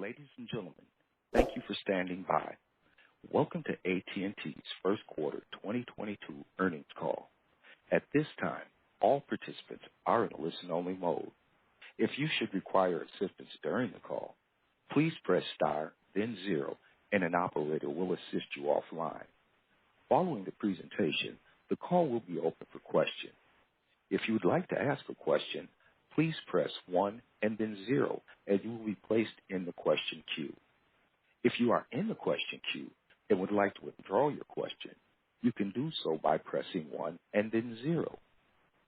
Ladies and gentlemen, thank you for standing by. Welcome to AT&T's first quarter 2022 earnings call. At this time, all participants are in a listen-only mode. If you should require assistance during the call, please press star, then 0, and an operator will assist you offline. Following the presentation, the call will be open for questions. If you would like to ask a question, please press 1 and then 0, and you will be placed in the question queue. If you are in the question queue and would like to withdraw your question, you can do so by pressing 1 and then 0.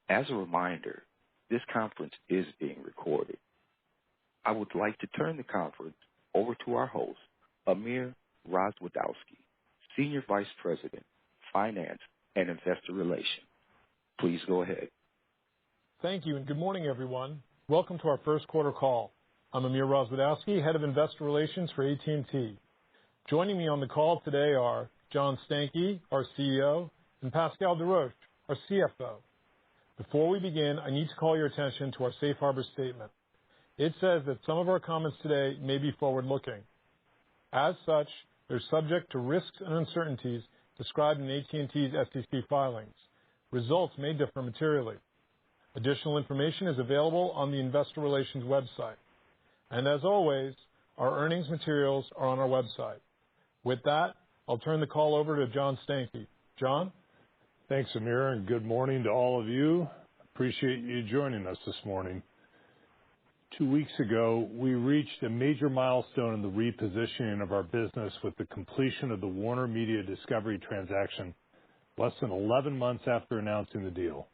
As a reminder, this conference is being recorded. I would like to turn the conference over to our host, Amir Rozwadowski, Senior Vice President, Finance and Investor Relations. Please go ahead. Thank you, and good morning, everyone. Welcome to our first quarter call. I'm Amir Rozwadowski, Head of Investor Relations for AT&T. Joining me on the call today are John Stankey, our CEO, and Pascal Desroches, our CFO. Before we begin, I need to call your attention to our safe harbor statement. It says that some of our comments today may be forward-looking. As such, they're subject to risks and uncertainties described in AT&T's SEC filings. Results may differ materially. Additional information is available on the Investor Relations website. And as always, our earnings materials are on our website. With that, I'll turn the call over to John Stankey. John? Thanks, Amir, and good morning to all of you. Appreciate you joining us this morning. 2 weeks ago, we reached a major milestone in the repositioning of our business with the completion of the Warner Media Discovery transaction less than 11 months after announcing the deal.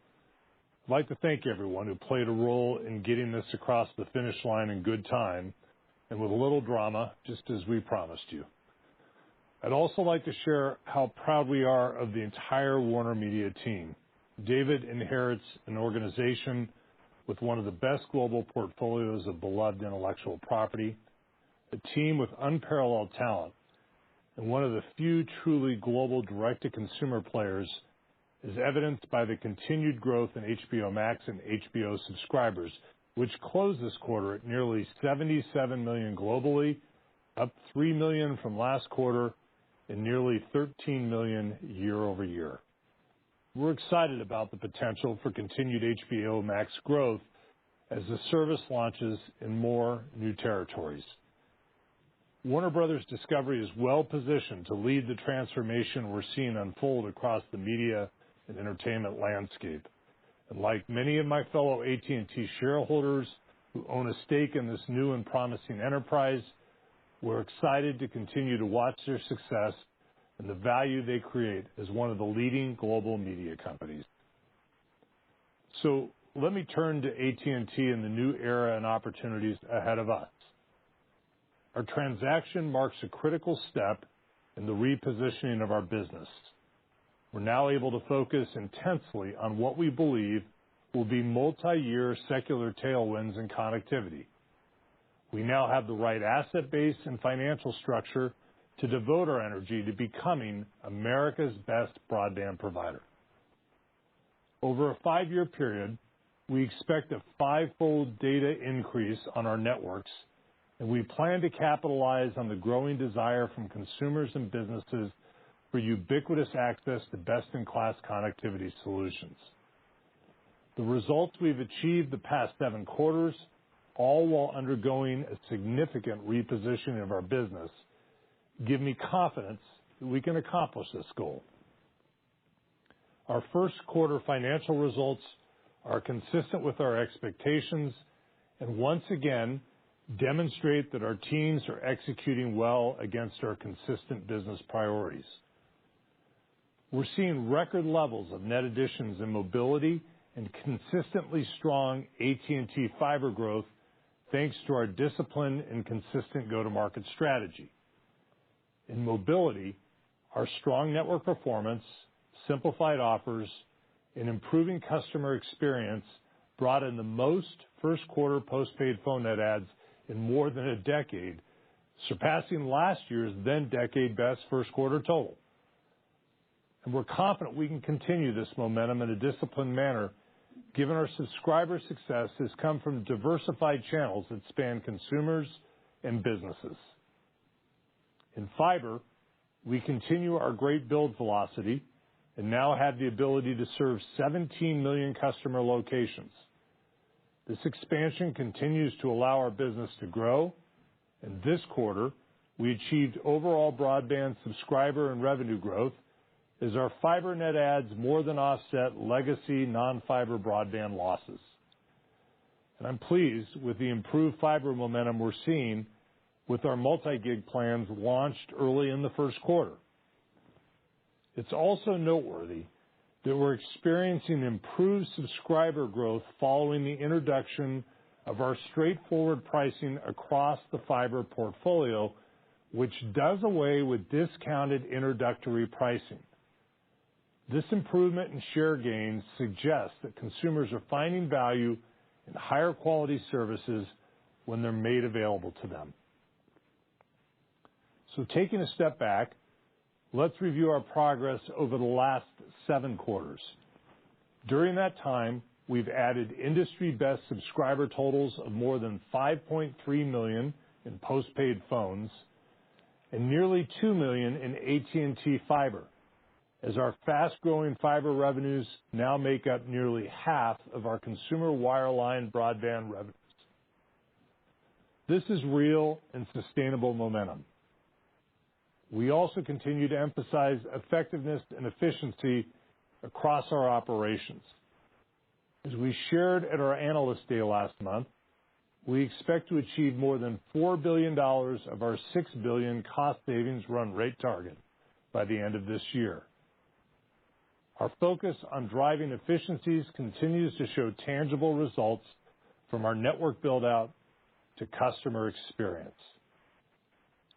I'd like to thank everyone who played a role in getting this across the finish line in good time and with a little drama, just as we promised you. I'd also like to share how proud we are of the entire Warner Media team. David inherits an organization with one of the best global portfolios of beloved intellectual property, a team with unparalleled talent, and one of the few truly global direct-to-consumer players, is evidenced by the continued growth in HBO Max and HBO subscribers, which closed this quarter at nearly 77 million globally, up 3 million from last quarter, and nearly 13 million year over year. We're excited about the potential for continued HBO Max growth as the service launches in more new territories. Warner Bros. Discovery is well positioned to lead the transformation we're seeing unfold across the media and entertainment landscape. And like many of my fellow AT&T shareholders who own a stake in this new and promising enterprise, we're excited to continue to watch their success and the value they create as one of the leading global media companies. So let me turn to AT&T and the new era and opportunities ahead of us. Our transaction marks a critical step in the repositioning of our business. We're now able to focus intensely on what we believe will be multi-year secular tailwinds in connectivity. We now have the right asset base and financial structure to devote our energy to becoming America's best broadband provider. Over a 5-year period, we expect a 5-fold data increase on our networks, and we plan to capitalize on the growing desire from consumers and businesses for ubiquitous access to best-in-class connectivity solutions. The results we've achieved the past 7 quarters, all while undergoing a significant repositioning of our business, give me confidence that we can accomplish this goal. Our first quarter financial results are consistent with our expectations and once again demonstrate that our teams are executing well against our consistent business priorities. We're seeing record levels of net additions in mobility and consistently strong AT&T Fiber growth thanks to our disciplined and consistent go-to-market strategy. In mobility, our strong network performance, simplified offers, and improving customer experience brought in the most first-quarter postpaid phone net adds in more than a decade, surpassing last year's then-decade best first-quarter total. And we're confident we can continue this momentum in a disciplined manner, given our subscriber success has come from diversified channels that span consumers and businesses. In fiber, we continue our great build velocity and now have the ability to serve 17 million customer locations. This expansion continues to allow our business to grow, and this quarter, we achieved overall broadband subscriber and revenue growth as our fiber net adds more than offset legacy non-fiber broadband losses. And I'm pleased with the improved fiber momentum we're seeing with our multi-gig plans launched early in the first quarter. It's also noteworthy that we're experiencing improved subscriber growth following the introduction of our straightforward pricing across the fiber portfolio, which does away with discounted introductory pricing. This improvement in share gains suggests that consumers are finding value in higher quality services when they're made available to them. So taking a step back, let's review our progress over the last 7 quarters. During that time, we've added industry-best subscriber totals of more than 5.3 million in postpaid phones and nearly 2 million in AT&T Fiber, as our fast-growing fiber revenues now make up nearly half of our consumer wireline broadband revenues. This is real and sustainable momentum. We also continue to emphasize effectiveness and efficiency across our operations. As we shared at our Analyst Day last month, we expect to achieve more than $4 billion of our $6 billion cost savings run rate target by the end of this year. Our focus on driving efficiencies continues to show tangible results from our network build-out to customer experience.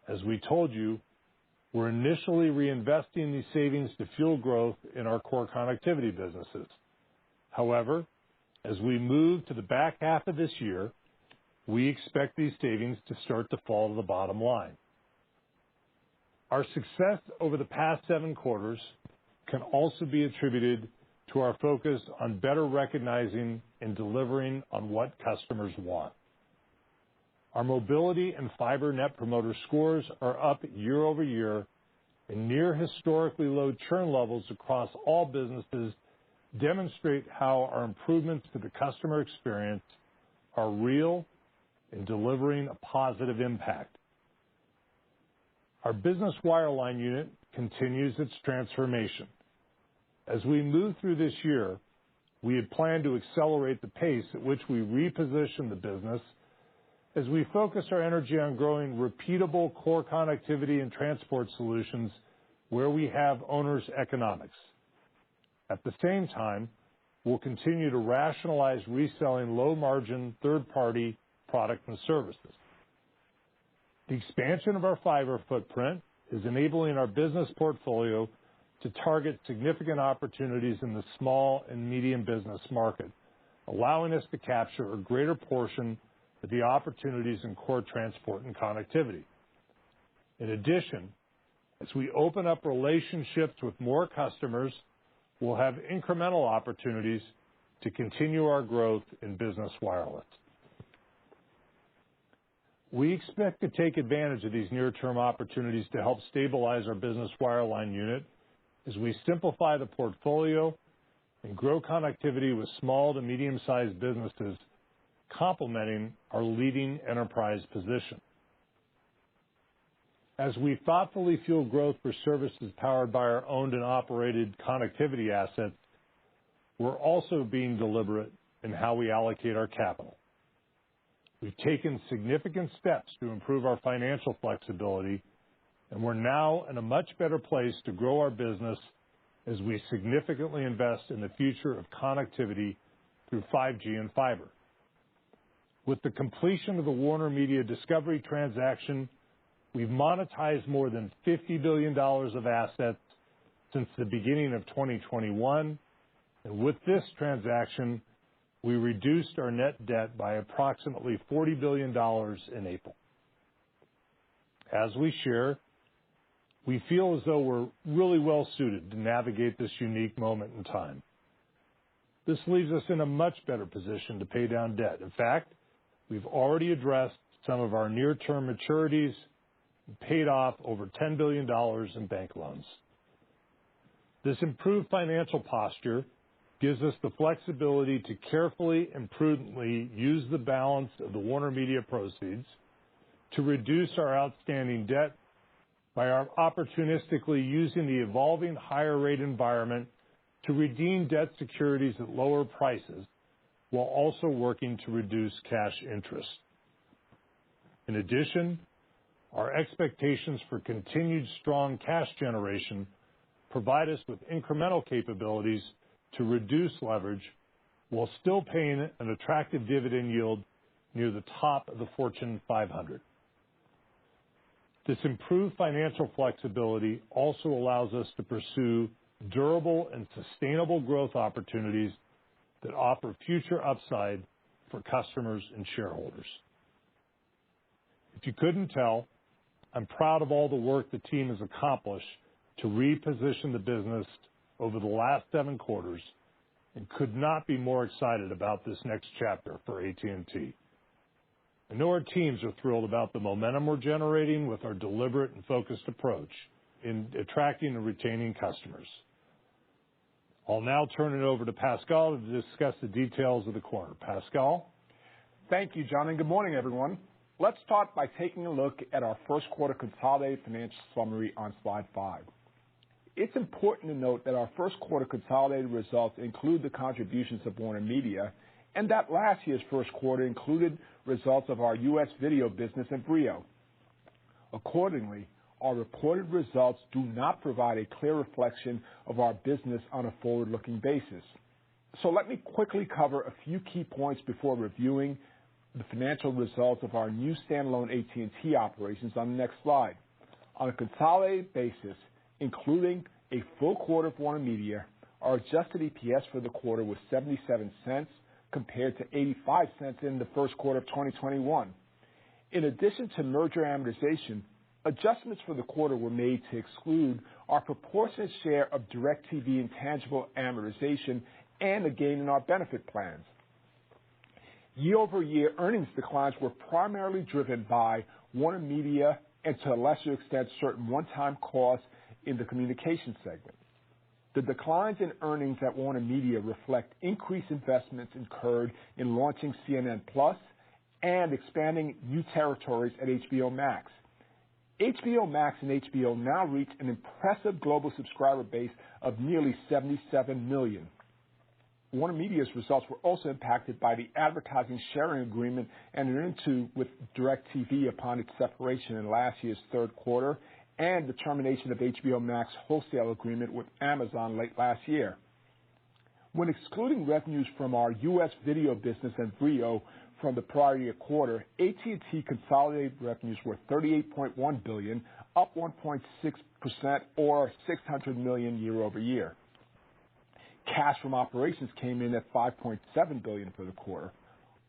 As we told you, we're initially reinvesting these savings to fuel growth in our core connectivity businesses. However, as we move to the back half of this year, we expect these savings to start to fall to the bottom line. Our success over the past 7 quarters can also be attributed to our focus on better recognizing and delivering on what customers want. Our mobility and fiber net promoter scores are up year over year, and near historically low churn levels across all businesses demonstrate how our improvements to the customer experience are real and delivering a positive impact. Our business wireline unit continues its transformation. As we move through this year, we had planned to accelerate the pace at which we reposition the business as we focus our energy on growing repeatable core connectivity and transport solutions where we have owners' economics. At the same time, we'll continue to rationalize reselling low-margin third-party product and services. The expansion of our fiber footprint is enabling our business portfolio to target significant opportunities in the small and medium business market, allowing us to capture a greater portion of the opportunities in core transport and connectivity. In addition, as we open up relationships with more customers, we'll have incremental opportunities to continue our growth in business wireless. We expect to take advantage of these near-term opportunities to help stabilize our business wireline unit as we simplify the portfolio and grow connectivity with small to medium-sized businesses, complementing our leading enterprise position. As we thoughtfully fuel growth for services powered by our owned and operated connectivity assets, we're also being deliberate in how we allocate our capital. We've taken significant steps to improve our financial flexibility, and we're now in a much better place to grow our business as we significantly invest in the future of connectivity through 5G and fiber. With the completion of the WarnerMedia Discovery transaction, we've monetized more than $50 billion of assets since the beginning of 2021, and with this transaction, we reduced our net debt by approximately $40 billion in April. As we share, we feel as though we're really well suited to navigate this unique moment in time. This leaves us in a much better position to pay down debt. In fact, we've already addressed some of our near-term maturities, and paid off over $10 billion in bank loans. This improved financial posture gives us the flexibility to carefully and prudently use the balance of the WarnerMedia proceeds to reduce our outstanding debt by opportunistically using the evolving higher rate environment to redeem debt securities at lower prices while also working to reduce cash interest. In addition, our expectations for continued strong cash generation provide us with incremental capabilities to reduce leverage while still paying an attractive dividend yield near the top of the Fortune 500. This improved financial flexibility also allows us to pursue durable and sustainable growth opportunities that offer future upside for customers and shareholders. If you couldn't tell, I'm proud of all the work the team has accomplished to reposition the business over the last 7 quarters and could not be more excited about this next chapter for AT&T. I know our teams are thrilled about the momentum we're generating with our deliberate and focused approach in attracting and retaining customers. I'll now turn it over to Pascal to discuss the details of the quarter. Pascal? Thank you, John, and good morning, everyone. Let's start by taking a look at our first quarter consolidated financial summary on slide 5. It's important to note that our first quarter consolidated results include the contributions of WarnerMedia, and that last year's first quarter included results of our U.S. video business and Vrio. Accordingly, our reported results do not provide a clear reflection of our business on a forward-looking basis. So let me quickly cover a few key points before reviewing the financial results of our new standalone AT&T operations on the next slide. On a consolidated basis, including a full quarter of WarnerMedia, our adjusted EPS for the quarter was 77 cents compared to 85 cents in the first quarter of 2021. In addition to merger amortization, adjustments for the quarter were made to exclude our proportionate share of DirecTV intangible amortization and a gain in our benefit plans. Year-over-year earnings declines were primarily driven by WarnerMedia and, to a lesser extent, certain one-time costs in the communications segment. The declines in earnings at WarnerMedia reflect increased investments incurred in launching CNN Plus and expanding new territories at HBO Max. HBO Max and HBO now reach an impressive global subscriber base of nearly 77 million. WarnerMedia's results were also impacted by the advertising sharing agreement entered into with DirecTV upon its separation in last year's third quarter and the termination of HBO Max wholesale agreement with Amazon late last year. When excluding revenues from our U.S. video business and Vrio from the prior year quarter, AT&T consolidated revenues were $38.1 billion, up 1.6% or $600 million year over year. Cash from operations came in at $5.7 billion for the quarter.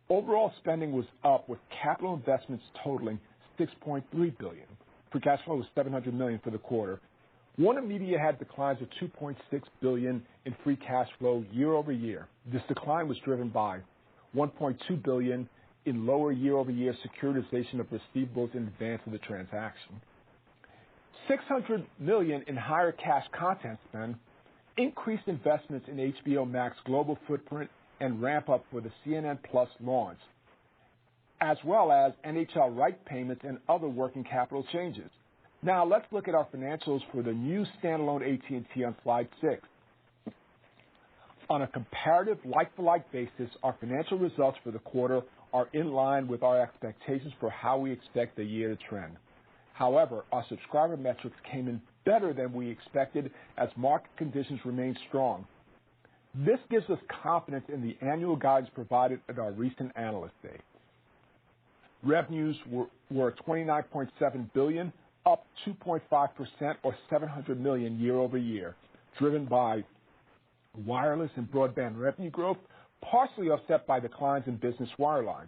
Overall spending was up, with capital investments totaling $6.3 billion. Free cash flow was $700 million for the quarter. WarnerMedia had declines of $2.6 billion in free cash flow year over year. This decline was driven by $1.2 billion in lower year-over-year securitization of receivables in advance of the transaction, $600 million in higher cash content spend, increased investments in HBO Max global footprint and ramp up for the CNN Plus launch, as well as NHL right payments and other working capital changes. Now let's look at our financials for the new standalone AT&T on slide 6. On a comparative like-for-like basis, our financial results for the quarter are in line with our expectations for how we expect the year to trend. However, our subscriber metrics came in better than we expected as market conditions remain strong. This gives us confidence in the annual guidance provided at our recent Analyst Day. Revenues were $29.7 billion, up 2.5% or $700 million year over year, driven by wireless and broadband revenue growth, partially offset by declines in business wireline.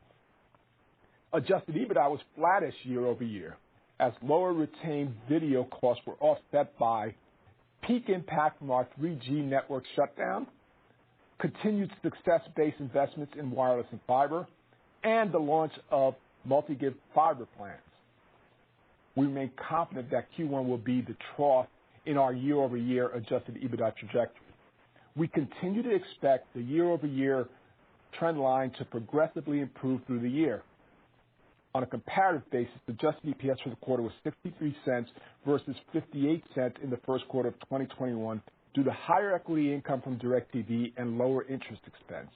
Adjusted EBITDA was flattish year over year, as lower retained video costs were offset by peak impact from our 3G network shutdown, continued success-based investments in wireless and fiber, and the launch of multi-gig fiber plans. We remain confident that Q1 will be the trough in our year-over-year adjusted EBITDA trajectory. We continue to expect the year-over-year trend line to progressively improve through the year. On a comparative basis, adjusted EPS for the quarter was 63 cents versus 58 cents in the first quarter of 2021 due to higher equity income from DirecTV and lower interest expense.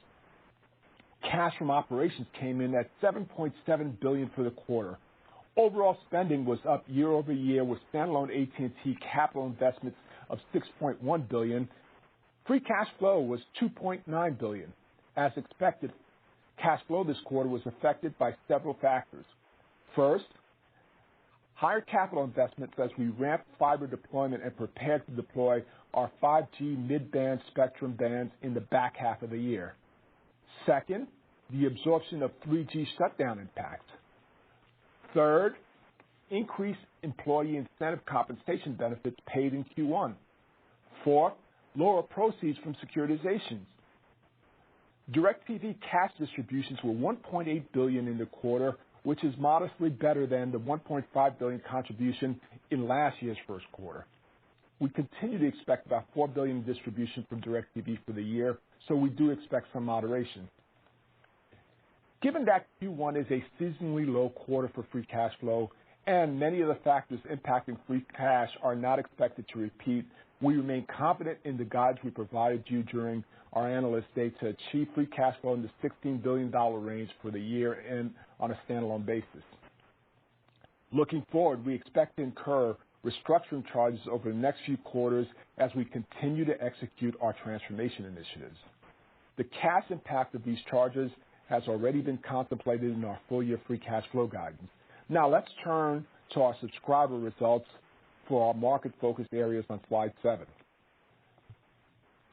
Cash from operations came in at $7.7 billion for the quarter. Overall spending was up year-over-year with standalone AT&T capital investments of $6.1 billion. Free cash flow was $2.9 billion. As expected, cash flow this quarter was affected by several factors. First, higher capital investments as we ramp fiber deployment and prepare to deploy our 5G mid-band spectrum bands in the back half of the year. Second, the absorption of 3G shutdown impacts. Third, increased employee incentive compensation benefits paid in Q1. Fourth, lower proceeds from securitizations. DirecTV cash distributions were $1.8 billion in the quarter, which is modestly better than the $1.5 billion contribution in last year's first quarter. We continue to expect about $4 billion in distribution from DirecTV for the year, so we do expect some moderation. Given that Q1 is a seasonally low quarter for free cash flow and many of the factors impacting free cash are not expected to repeat, we remain confident in the guides we provided you during our Analyst Day to achieve free cash flow in the $16 billion range for the year and on a standalone basis. Looking forward, we expect to incur restructuring charges over the next few quarters as we continue to execute our transformation initiatives. The cash impact of these charges has already been contemplated in our full-year free cash flow guidance. Now let's turn to our subscriber results for our market-focused areas on slide 7.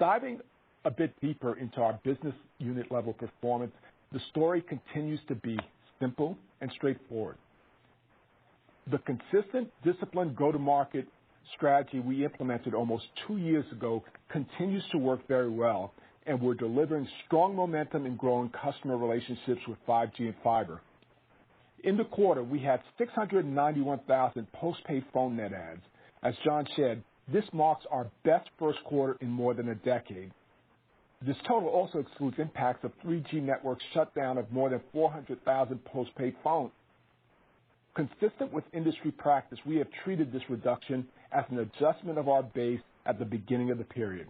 Diving a bit deeper into our business unit level performance, the story continues to be simple and straightforward. The consistent, disciplined go-to-market strategy we implemented almost 2 years ago continues to work very well, and we're delivering strong momentum in growing customer relationships with 5G and fiber. In the quarter, we had 691,000 postpaid phone net adds. As John said, this marks our best first quarter in more than a decade. This total also excludes impacts of 3G network shutdown of more than 400,000 postpaid phones. Consistent with industry practice, we have treated this reduction as an adjustment of our base at the beginning of the period.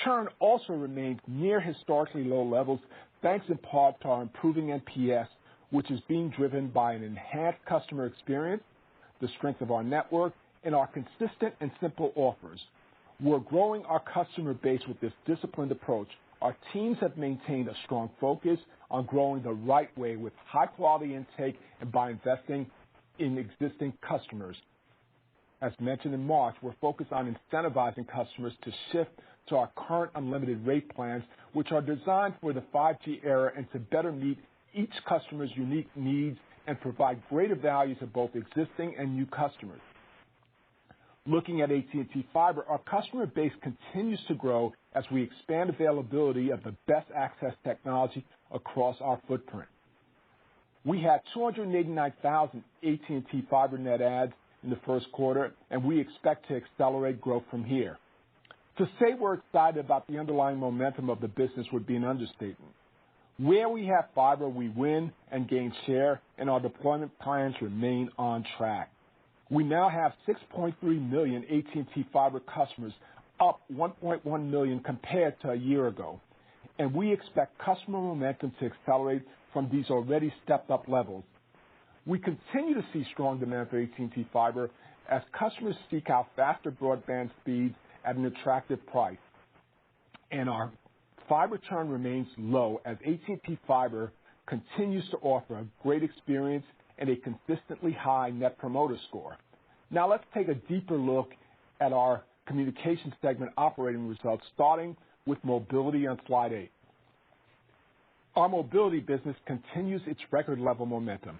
Churn also remains near historically low levels, thanks in part to our improving NPS, which is being driven by an enhanced customer experience, the strength of our network, and our consistent and simple offers. We're growing our customer base with this disciplined approach. Our teams have maintained a strong focus on growing the right way with high-quality intake and by investing in existing customers. As mentioned in March, we're focused on incentivizing customers to shift to our current unlimited rate plans, which are designed for the 5G era and to better meet each customer's unique needs and provide greater value to both existing and new customers. Looking at AT&T Fiber, our customer base continues to grow as we expand availability of the best access technology across our footprint. We had 289,000 AT&T Fiber net adds in the first quarter, and we expect to accelerate growth from here. To say we're excited about the underlying momentum of the business would be an understatement. Where we have fiber, we win and gain share, and our deployment plans remain on track. We now have 6.3 million AT&T Fiber customers, up 1.1 million compared to a year ago, and we expect customer momentum to accelerate from these already stepped-up levels. We continue to see strong demand for AT&T Fiber as customers seek out faster broadband speeds at an attractive price, and our fiber churn remains low as AT&T Fiber continues to offer a great experience and a consistently high Net Promoter Score. Now let's take a deeper look at our communications segment operating results, starting with mobility on slide 8. Our mobility business continues its record level momentum.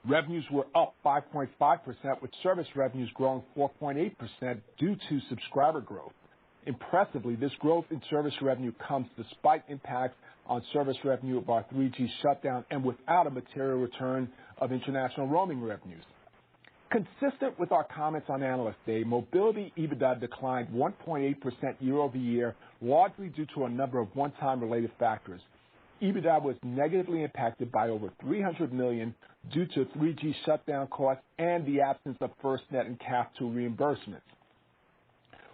Revenues were up 5.5%, with service revenues growing 4.8% due to subscriber growth. Impressively, this growth in service revenue comes despite impacts on service revenue of our 3G shutdown and without a material return of international roaming revenues. Consistent with our comments on Analyst Day, Mobility EBITDA declined 1.8% year-over-year, largely due to a number of one-time related factors. EBITDA was negatively impacted by over $300 million due to 3G shutdown costs and the absence of FirstNet and CAF II reimbursements.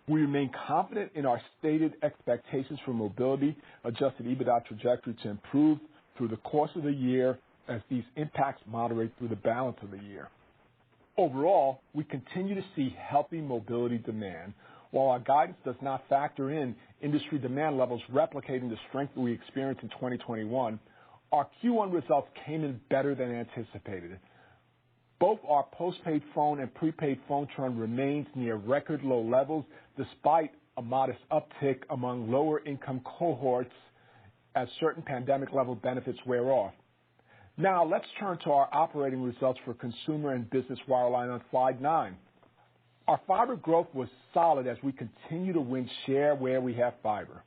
We remain confident in our stated expectations for Mobility adjusted EBITDA trajectory to improve through the course of the year as these impacts moderate through the balance of the year. Overall, we continue to see healthy Mobility demand. While our guidance does not factor in industry demand levels replicating the strength we experienced in 2021, our Q1 results came in better than anticipated. Both our postpaid phone and prepaid phone churn remains near record low levels despite a modest uptick among lower income cohorts as certain pandemic level benefits wear off. Now let's turn to our operating results for consumer and business wireline on slide 9. Our fiber growth was solid as we continue to win share where we have fiber.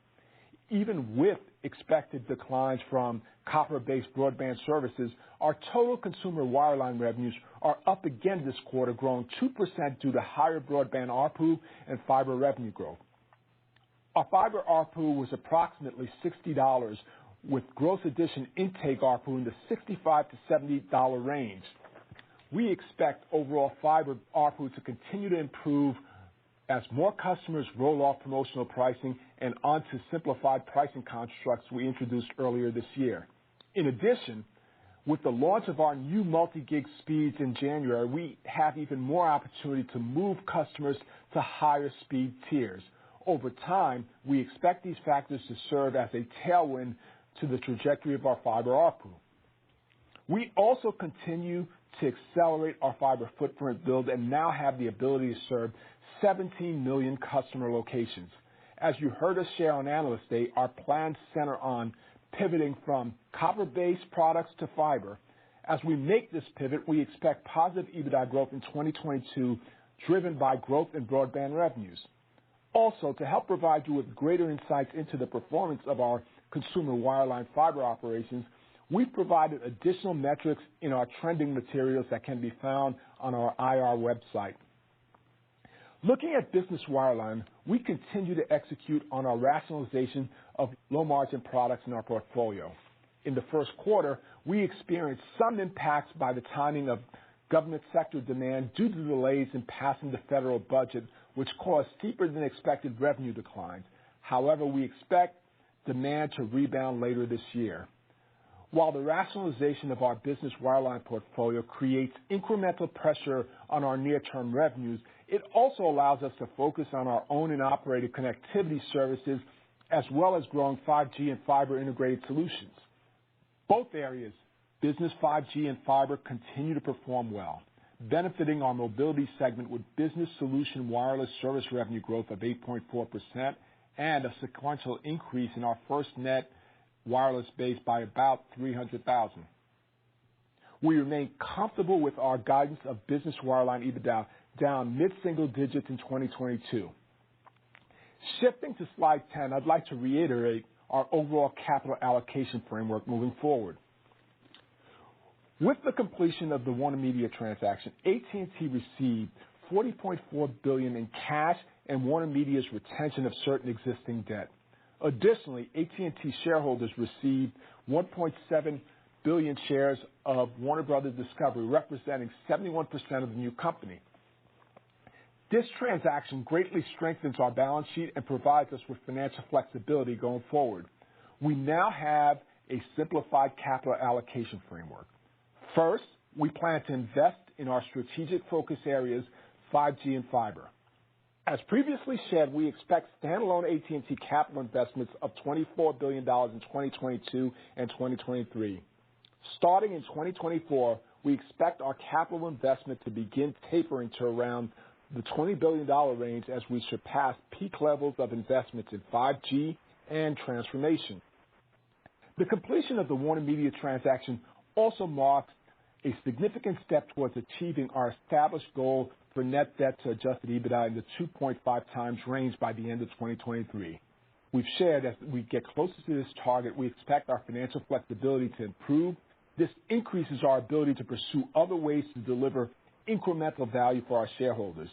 Even with expected declines from copper-based broadband services, our total consumer wireline revenues are up again this quarter, growing 2% due to higher broadband ARPU and fiber revenue growth. Our fiber ARPU was approximately $60, with gross addition intake ARPU in the $65 to $70 range. We expect overall fiber ARPU to continue to improve as more customers roll off promotional pricing and onto simplified pricing constructs we introduced earlier this year. In addition, with the launch of our new multi-gig speeds in January, we have even more opportunity to move customers to higher speed tiers. Over time, we expect these factors to serve as a tailwind to the trajectory of our fiber ARPU. We also continue to accelerate our fiber footprint build and now have the ability to serve 17 million customer locations. As you heard us share on Analyst Day, our plans center on pivoting from copper-based products to fiber. As we make this pivot, we expect positive EBITDA growth in 2022, driven by growth in broadband revenues. Also, to help provide you with greater insights into the performance of our consumer wireline fiber operations, we've provided additional metrics in our trending materials that can be found on our IR website. Looking at business wireline, we continue to execute on our rationalization of low-margin products in our portfolio. In the first quarter, we experienced some impacts by the timing of government sector demand due to delays in passing the federal budget, which caused steeper than expected revenue declines. However, we expect demand to rebound later this year. While the rationalization of our business wireline portfolio creates incremental pressure on our near-term revenues, it also allows us to focus on our owned and operated connectivity services as well as growing 5G and fiber integrated solutions. Both areas, business 5G and fiber, continue to perform well, benefiting our mobility segment with business solution wireless service revenue growth of 8.4% and a sequential increase in our FirstNet wireless base by about 300,000. We remain comfortable with our guidance of business wireline EBITDA down mid-single digits in 2022. Shifting to slide 10, I'd like to reiterate our overall capital allocation framework moving forward. With the completion of the WarnerMedia transaction, AT&T received $40.4 billion in cash and WarnerMedia's retention of certain existing debt. Additionally, AT&T shareholders received 1.7 billion shares of Warner Brothers Discovery, representing 71% of the new company. This transaction greatly strengthens our balance sheet and provides us with financial flexibility going forward. We now have a simplified capital allocation framework. First, we plan to invest in our strategic focus areas, 5G and fiber. As previously said, we expect standalone AT&T capital investments of $24 billion in 2022 and 2023. Starting in 2024, we expect our capital investment to begin tapering to around the $20 billion range as we surpass peak levels of investments in 5G and transformation. The completion of the WarnerMedia transaction also marks a significant step towards achieving our established goal for net debt to adjusted EBITDA in the 2.5 times range by the end of 2023. We've shared as we get closer to this target, we expect our financial flexibility to improve. This increases our ability to pursue other ways to deliver incremental value for our shareholders.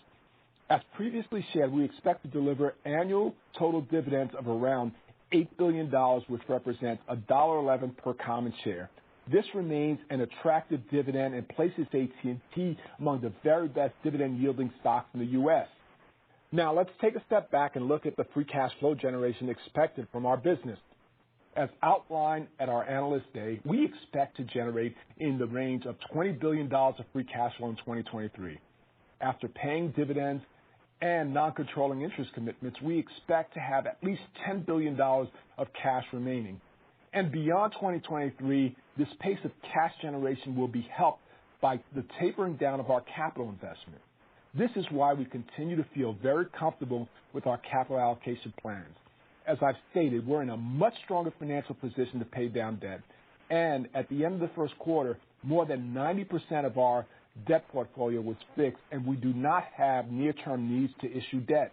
As previously shared, we expect to deliver annual total dividends of around $8 billion, which represents $1.11 per common share. This remains an attractive dividend and places AT&T among the very best dividend-yielding stocks in the U.S. Now, let's take a step back and look at the free cash flow generation expected from our business. As outlined at our Analyst Day, we expect to generate in the range of $20 billion of free cash flow in 2023. After paying dividends and non-controlling interest commitments, we expect to have at least $10 billion of cash remaining. And beyond 2023, this pace of cash generation will be helped by the tapering down of our capital investment. This is why we continue to feel very comfortable with our capital allocation plans. As I've stated, we're in a much stronger financial position to pay down debt. And at the end of the first quarter, more than 90% of our debt portfolio was fixed, and we do not have near-term needs to issue debt.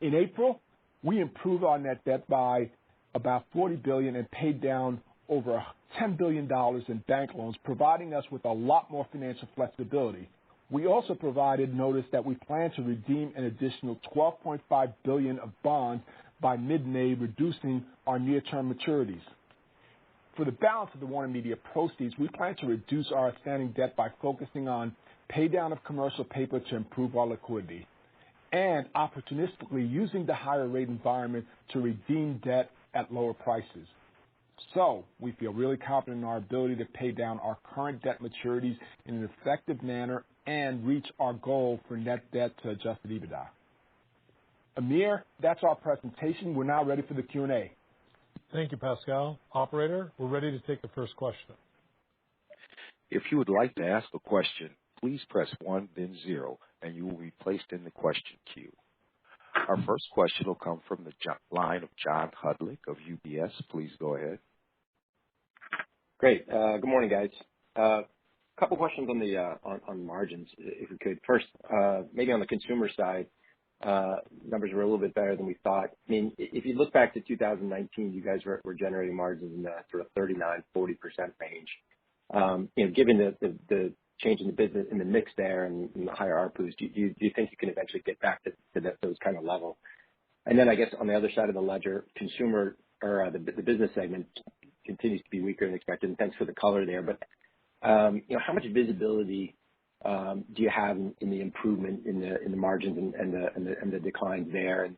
In April, we improved our net debt by about $40 billion and paid down over $10 billion in bank loans, providing us with a lot more financial flexibility. We also provided notice that we plan to redeem an additional $12.5 billion of bonds by mid-May, reducing our near-term maturities. For the balance of the WarnerMedia proceeds, we plan to reduce our outstanding debt by focusing on pay down of commercial paper to improve our liquidity and opportunistically using the higher rate environment to redeem debt at lower prices. So we feel really confident in our ability to pay down our current debt maturities in an effective manner and reach our goal for net debt to adjusted EBITDA. Amir, that's our presentation. We're now ready for the Q&A. Thank you, Pascal. Operator, we're ready to take the first question. If you would like to ask a question, please press 1, then 0, and you will be placed in the question queue. Our first question will come from the line of John Hodulik of UBS. Please go ahead. Great. Good morning, guys. Couple questions on the on margins, if we could. First, maybe on the consumer side, numbers were a little bit better than we thought. I mean, if you look back to 2019, you guys were generating margins in the sort of 39-40% range. Given the change in the business, in the mix there and the higher ARPUs, do you think you can eventually get back to those kind of levels? And then I guess on the other side of the ledger, consumer or the business segment continues to be weaker than expected. And thanks for the color there. But how much visibility do you have in the improvement in the margins and the declines there? And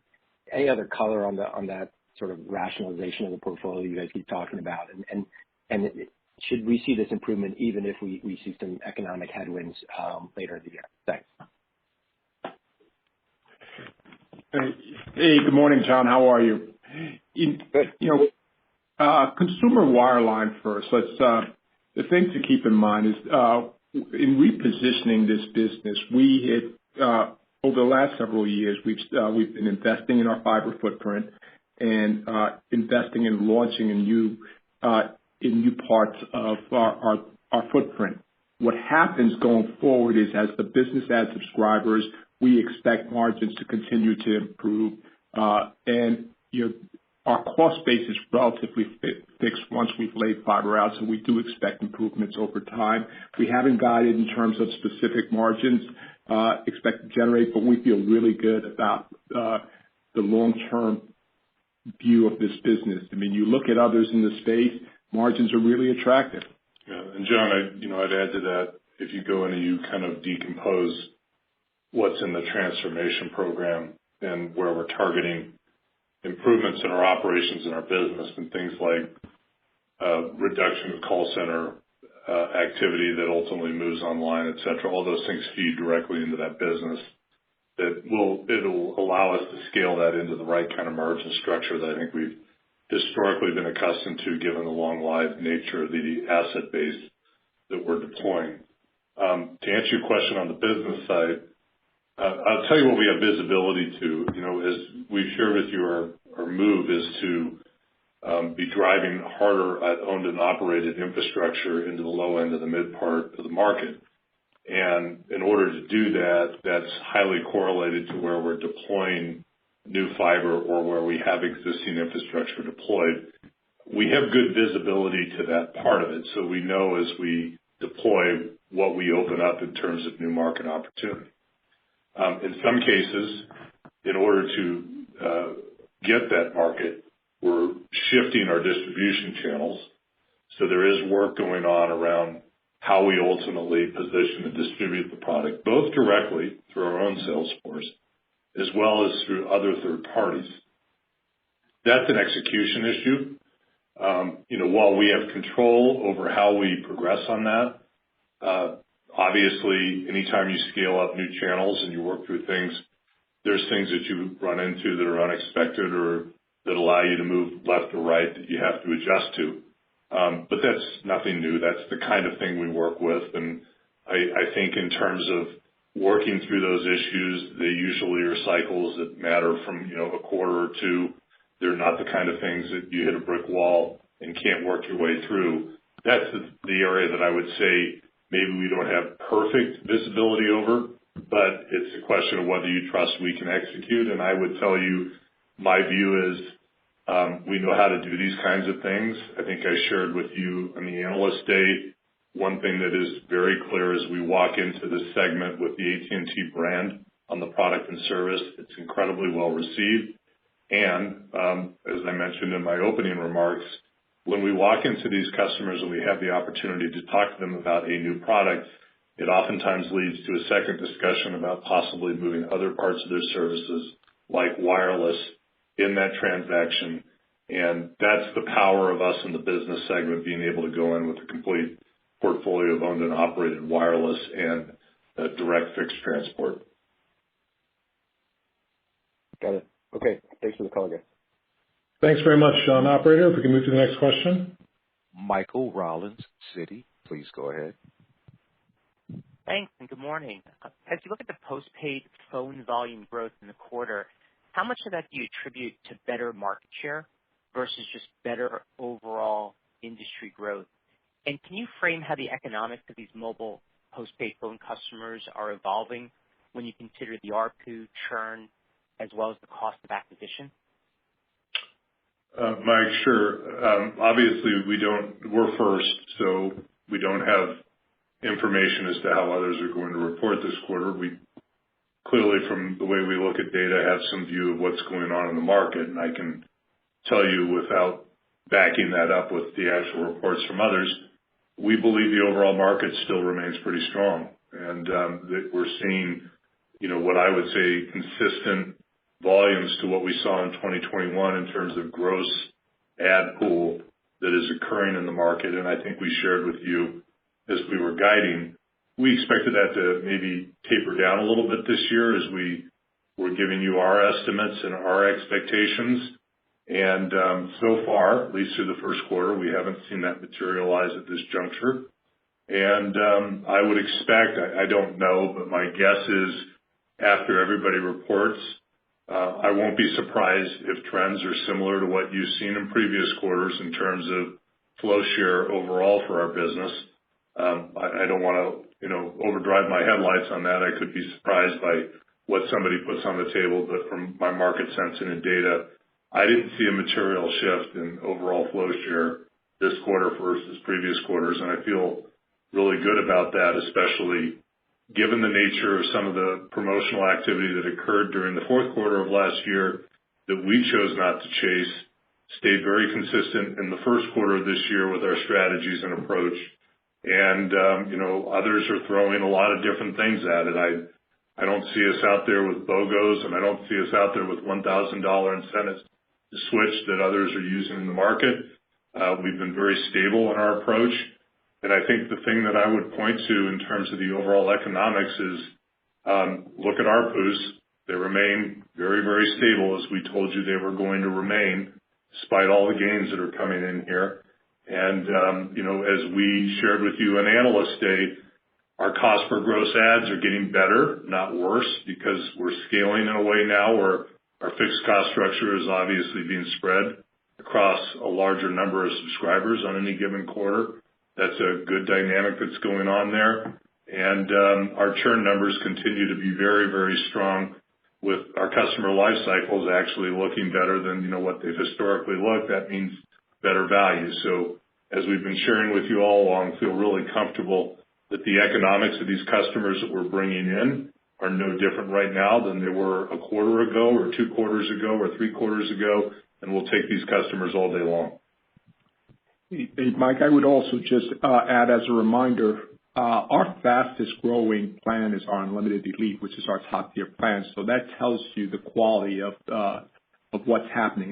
any other color on that sort of rationalization of the portfolio you guys keep talking about? And should we see this improvement even if we see some economic headwinds later in the year? Thanks. Hey, good morning, John. How are you? Good. Consumer wireline first. The thing to keep in mind is in repositioning this business, we had over the last several years we've been investing in our fiber footprint and investing in launching in new parts of our footprint. What happens going forward is as the business adds subscribers, we expect margins to continue to improve, and our cost base is relatively fixed once we've laid fiber out, so we do expect improvements over time. We haven't guided in terms of specific margins expect to generate, but we feel really good about the long-term view of this business. I mean, you look at others in the space, margins are really attractive. Yeah, and John, I'd add to that. If you go in and you kind of decompose what's in the transformation program and where we're targeting improvements in our operations and our business and things like reduction of call center activity that ultimately moves online, et cetera, all those things feed directly into that business. It'll allow us to scale that into the right kind of margin structure that I think we've historically been accustomed to, given the long-lived nature of the asset base that we're deploying. To answer your question on the business side, I'll tell you what we have visibility to. As we've shared with you, our move is to be driving harder at owned and operated infrastructure into the low end of the mid part of the market. And in order to do that, that's highly correlated to where we're deploying new fiber or where we have existing infrastructure deployed. We have good visibility to that part of it, so we know as we deploy what we open up in terms of new market opportunity. In some cases, in order to get that market, we're shifting our distribution channels. So there is work going on around how we ultimately position and distribute the product, both directly through our own sales force, as well as through other third parties. That's an execution issue. While we have control over how we progress on that, obviously, anytime you scale up new channels and you work through things, there's things that you run into that are unexpected or that allow you to move left or right that you have to adjust to. But that's nothing new. That's the kind of thing we work with. And I think in terms of working through those issues, they usually are cycles that matter from, a quarter or two. They're not the kind of things that you hit a brick wall and can't work your way through. That's the area that I would say maybe we don't have perfect visibility over, but it's a question of whether you trust we can execute. And I would tell you, my view is we know how to do these kinds of things. I think I shared with you on the Analyst Day, one thing that is very clear as we walk into this segment with the AT&T brand on the product and service, it's incredibly well received. And as I mentioned in my opening remarks, when we walk into these customers and we have the opportunity to talk to them about a new product, it oftentimes leads to a second discussion about possibly moving other parts of their services like wireless in that transaction. And that's the power of us in the business segment being able to go in with a complete portfolio of owned and operated wireless and direct fixed transport. Got it. Okay. Thanks for the call, guys. Thanks very much, Sean. Operator, if we can move to the next question. Michael Rollins, Citi, please go ahead. Thanks, and good morning. As you look at the postpaid phone volume growth in the quarter, how much of that do you attribute to better market share versus just better overall industry growth? And can you frame how the economics of these mobile postpaid phone customers are evolving when you consider the ARPU, churn, as well as the cost of acquisition? Mike, sure. Obviously, we're first, so we don't have information as to how others are going to report this quarter. We clearly, from the way we look at data, have some view of what's going on in the market, and I can tell you without backing that up with the actual reports from others, we believe the overall market still remains pretty strong, and that we're seeing, what I would say consistent volumes to what we saw in 2021 in terms of gross ad pool that is occurring in the market. And I think we shared with you as we were guiding, we expected that to maybe taper down a little bit this year as we were giving you our estimates and our expectations. And so far, at least through the first quarter, we haven't seen that materialize at this juncture. And I would expect, I don't know, but my guess is after everybody reports, I won't be surprised if trends are similar to what you've seen in previous quarters in terms of flow share overall for our business. I don't want to, overdrive my headlights on that. I could be surprised by what somebody puts on the table, but from my market sensing and data, I didn't see a material shift in overall flow share this quarter versus previous quarters, and I feel really good about that, especially given the nature of some of the promotional activity that occurred during the fourth quarter of last year that we chose not to chase, stayed very consistent in the first quarter of this year with our strategies and approach. And, others are throwing a lot of different things at it. I don't see us out there with BOGOs, and I don't see us out there with $1,000 incentives to switch that others are using in the market. We've been very stable in our approach. And I think the thing that I would point to in terms of the overall economics is look at ARPUs. They remain very, very stable as we told you they were going to remain despite all the gains that are coming in here. And, as we shared with you on Analyst Day, our cost per gross ads are getting better, not worse, because we're scaling in a way now where our fixed cost structure is obviously being spread across a larger number of subscribers on any given quarter. That's a good dynamic that's going on there. And our churn numbers continue to be very, very strong, with our customer life cycles actually looking better than, what they've historically looked. That means better value. So as we've been sharing with you all along, feel really comfortable that the economics of these customers that we're bringing in are no different right now than they were a quarter ago or 2 quarters ago or 3 quarters ago, and we'll take these customers all day long. Hey, Mike, I would also just add as a reminder, our fastest growing plan is our Unlimited Elite, which is our top tier plan. So that tells you the quality of what's happening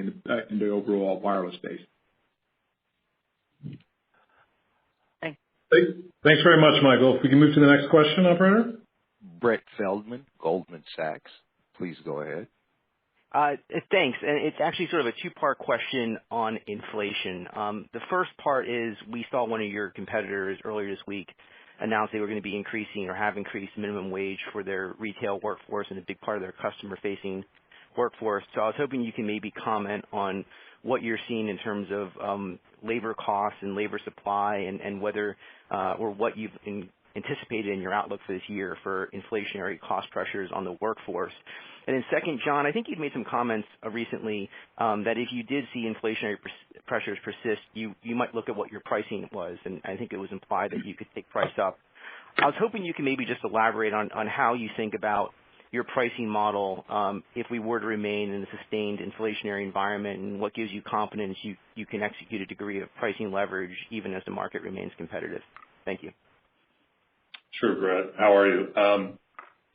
in the overall wireless space. Thanks very much, Michael. If we can move to the next question, operator. Brett Feldman, Goldman Sachs. Please go ahead. Thanks. And it's actually sort of a 2-part question on inflation. The first part is we saw one of your competitors earlier this week announce they were going to be increasing or have increased minimum wage for their retail workforce and a big part of their customer-facing workforce. So I was hoping you can maybe comment on what you're seeing in terms of labor costs and labor supply and whether or what you've anticipated in your outlook for this year for inflationary cost pressures on the workforce. And then second, John, I think you've made some comments recently that if you did see inflationary pressures persist, you might look at what your pricing was, and I think it was implied that you could take price up. I was hoping you can maybe just elaborate on how you think about your pricing model if we were to remain in a sustained inflationary environment, and what gives you confidence you can execute a degree of pricing leverage even as the market remains competitive. Thank you. Sure, Brett. How are you?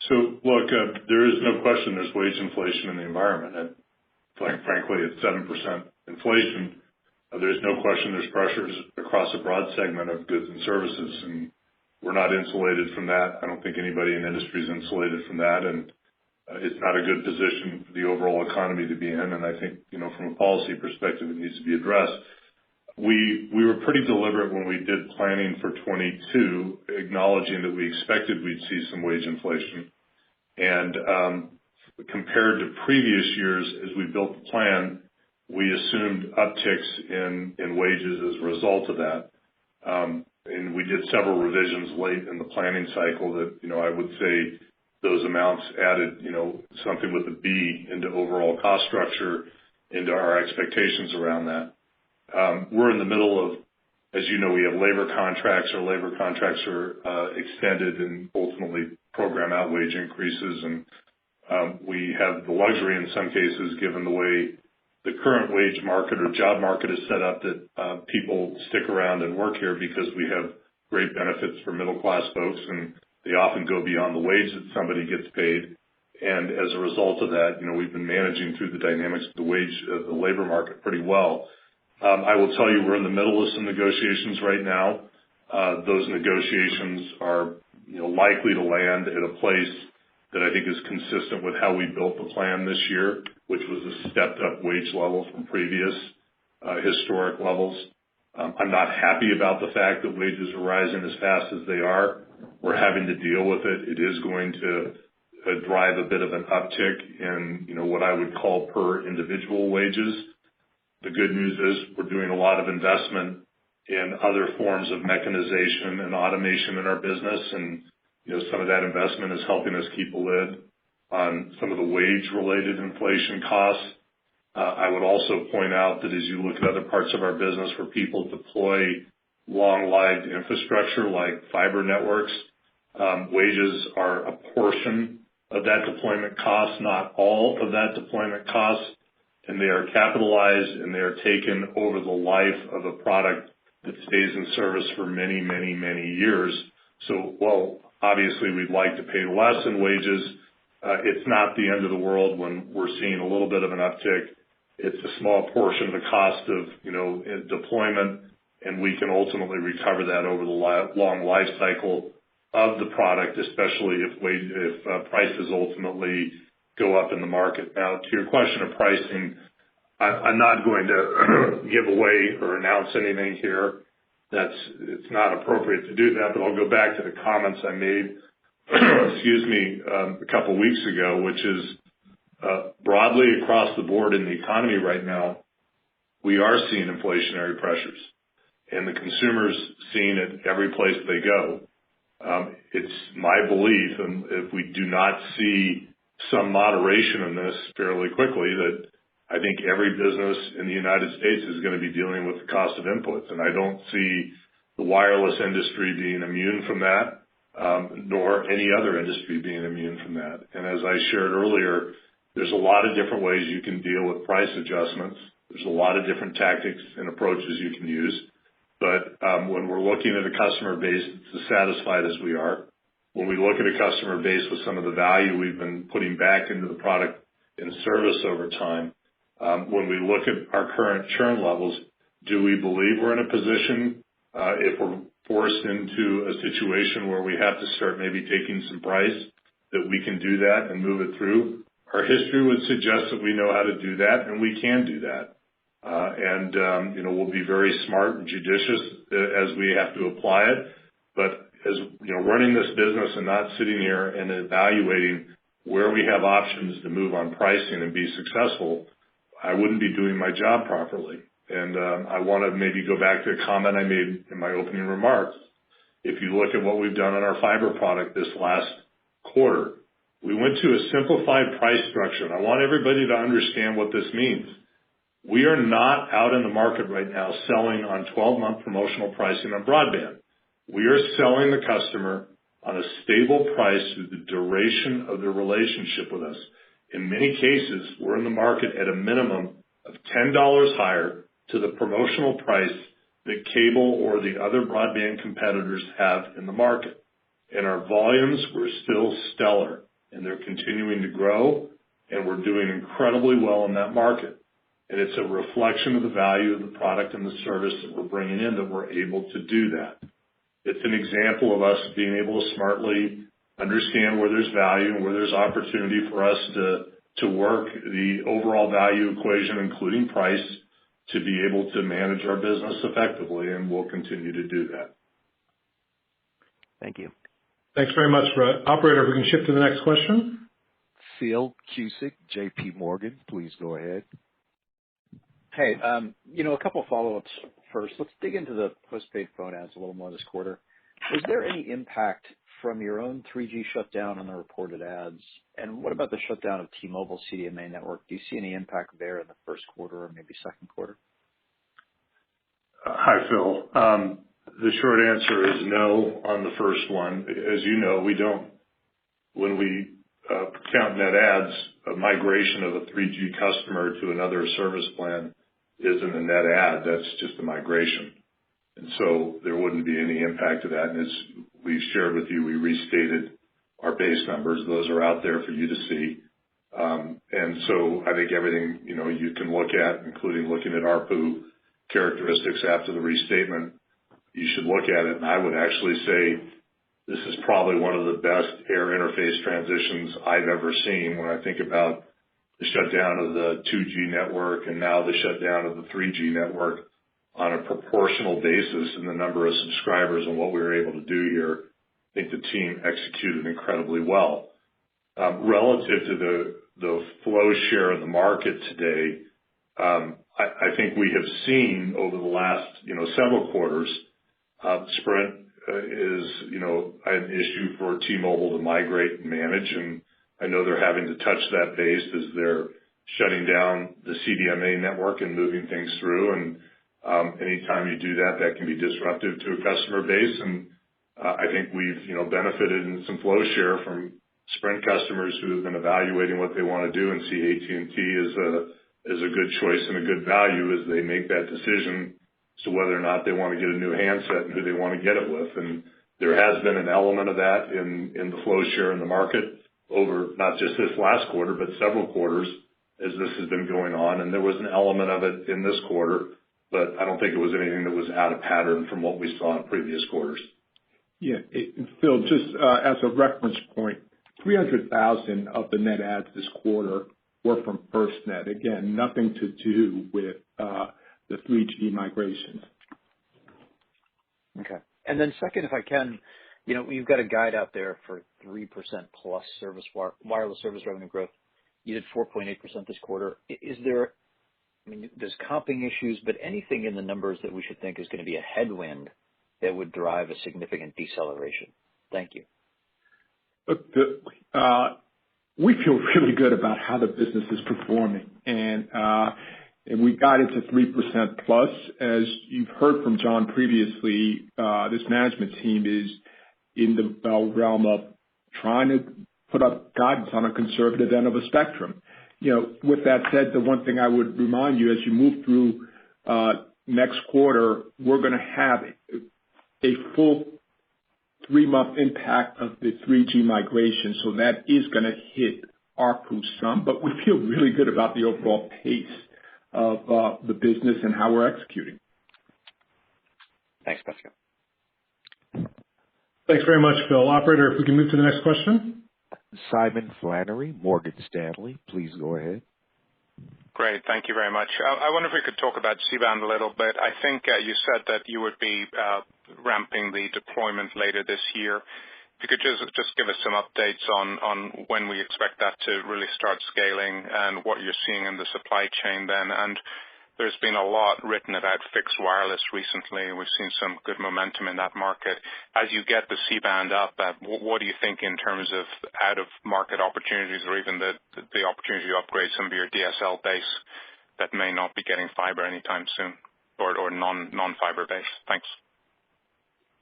So, look, there is no question there's wage inflation in the environment. And frankly, at 7% inflation, there's no question there's pressures across a broad segment of goods and services, and we're not insulated from that. I don't think anybody in the industry is insulated from that, and it's not a good position for the overall economy to be in. And I think, from a policy perspective, it needs to be addressed. We were pretty deliberate when we did planning for 22, acknowledging that we expected we'd see some wage inflation. And compared to previous years, as we built the plan, we assumed upticks in wages as a result of that. And we did several revisions late in the planning cycle that, I would say those amounts added, something with a B into overall cost structure, into our expectations around that. We're in the middle of, as you know, we have labor contracts. Our labor contracts are extended and ultimately program out wage increases. And we have the luxury in some cases, given the way the current wage market or job market is set up, that people stick around and work here because we have great benefits for middle class folks, and they often go beyond the wage that somebody gets paid. And as a result of that, we've been managing through the dynamics of the labor market pretty well. I will tell you, we're in the middle of some negotiations right now. Those negotiations are, likely to land at a place that I think is consistent with how we built the plan this year, which was a stepped up wage level from previous historic levels. I'm not happy about the fact that wages are rising as fast as they are. We're having to deal with it. It is going to drive a bit of an uptick in, what I would call per individual wages. The good news is we're doing a lot of investment in other forms of mechanization and automation in our business, and some of that investment is helping us keep a lid on some of the wage-related inflation costs. I would also point out that as you look at other parts of our business where people deploy long-lived infrastructure like fiber networks, wages are a portion of that deployment cost, not all of that deployment cost, and they are capitalized and they are taken over the life of a product that stays in service for many, many, many years. So while obviously we'd like to pay less in wages, it's not the end of the world when we're seeing a little bit of an uptick. It's a small portion of the cost of, deployment, and we can ultimately recover that over the long life cycle of the product, especially if prices ultimately go up in the market. Now, to your question of pricing, I'm not going to give away or announce anything here. It's not appropriate to do that, but I'll go back to the comments I made, a couple weeks ago, which is broadly across the board in the economy right now, we are seeing inflationary pressures, and the consumer's seeing it every place they go. It's my belief, and if we do not see some moderation in this fairly quickly, that I think every business in the United States is going to be dealing with the cost of inputs, and I don't see the wireless industry being immune from that, nor any other industry being immune from that. And as I shared earlier, there's a lot of different ways you can deal with price adjustments. There's a lot of different tactics and approaches you can use. But when we're looking at a customer base that's as satisfied as we are, when we look at a customer base with some of the value we've been putting back into the product and service over time, when we look at our current churn levels, do we believe we're in a position, if we're forced into a situation where we have to start maybe taking some price, that we can do that and move it through? Our history would suggest that we know how to do that, and we can do that. We'll be very smart and judicious as we have to apply it. But as running this business and not sitting here and evaluating where we have options to move on pricing and be successful, I wouldn't be doing my job properly. And I want to maybe go back to a comment I made in my opening remarks. If you look at what we've done on our fiber product this last quarter, we went to a simplified price structure. And I want everybody to understand what this means. We are not out in the market right now selling on 12-month promotional pricing on broadband. We are selling the customer on a stable price through the duration of their relationship with us. In many cases, we're in the market at a minimum of $10 higher to the promotional price that cable or the other broadband competitors have in the market. And our volumes were still stellar, and they're continuing to grow, and we're doing incredibly well in that market. And it's a reflection of the value of the product and the service that we're bringing in that we're able to do that. It's an example of us being able to smartly understand where there's value and where there's opportunity for us to work the overall value equation, including price, to be able to manage our business effectively, and we'll continue to do that. Thank you. Thanks very much, Brett. Operator, if we can shift to the next question. Phil Cusick, J.P. Morgan, please go ahead. Hey, a couple follow-ups first. Let's dig into the postpaid phone ads a little more this quarter. Was there any impact from your own 3G shutdown on the reported ads? And what about the shutdown of T-Mobile CDMA network? Do you see any impact there in the first quarter or maybe second quarter? Hi, Phil. The short answer is no on the first one. As you know, we don't, when we count net adds, a migration of a 3G customer to another service plan isn't a net add. That's just a migration. And so there wouldn't be any impact to that. And as we've shared with you, we restated our base numbers. Those are out there for you to see. And so I think everything, you can look at, including looking at ARPU characteristics after the restatement, you should look at it. And I would actually say this is probably one of the best air interface transitions I've ever seen when I think about the shutdown of the 2G network and now the shutdown of the 3G network on a proportional basis in the number of subscribers and what we were able to do here. I think the team executed incredibly well. Relative to the flow share in the market today, I think we have seen over the last, several quarters, Sprint is, an issue for T-Mobile to migrate and manage. And I know they're having to touch that base as they're shutting down the CDMA network and moving things through. And anytime you do that, that can be disruptive to a customer base. And I think we've, benefited in some flow share from Sprint customers who have been evaluating what they want to do and see AT&T as a good choice and a good value as they make that decision as to whether or not they want to get a new handset and who they want to get it with. And there has been an element of that in the flow share in the market over not just this last quarter, but several quarters as this has been going on. And there was an element of it in this quarter, but I don't think it was anything that was out of pattern from what we saw in previous quarters. Yeah, Phil, just as a reference point, 300,000 of the net adds this quarter were from FirstNet. Again, nothing to do with the 3G migrations. Okay. And then second, if I can, you've got a guide out there for 3% plus wireless service revenue growth. You did 4.8% this quarter. Is there I mean, there's comping issues, but anything in the numbers that we should think is going to be a headwind that would drive a significant deceleration? Thank you. Look, we feel really good about how the business is performing, and we got into 3% plus. As you've heard from John previously, this management team is in the realm of trying to put up guidance on a conservative end of a spectrum. With that said, the one thing I would remind you, as you move through next quarter, we're going to have a full 3-month impact of the 3G migration, so that is going to hit ARPU some, but we feel really good about the overall pace of the business and how we're executing. Thanks, Pascal. Thanks very much, Phil. Operator, if we can move to the next question. Simon Flannery, Morgan Stanley, please go ahead. Great. Thank you very much. I wonder if we could talk about C-band a little bit. I think you said that you would be ramping the deployment later this year. If you could just give us some updates on when we expect that to really start scaling and what you're seeing in the supply chain then. And there's been a lot written about fixed wireless recently. We've seen some good momentum in that market. As you get the C-band up, what do you think in terms of out-of-market opportunities or even the opportunity to upgrade some of your DSL base that may not be getting fiber anytime soon or non-fiber base? Thanks.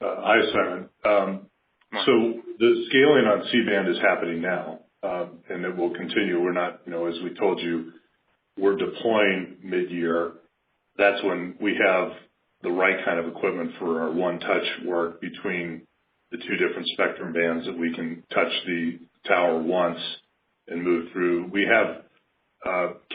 Hi, Simon. So the scaling on C-band is happening now, and it will continue. We're not, as we told you, we're deploying mid-year. That's when we have the right kind of equipment for our one-touch work between the two different spectrum bands that we can touch the tower once and move through. We have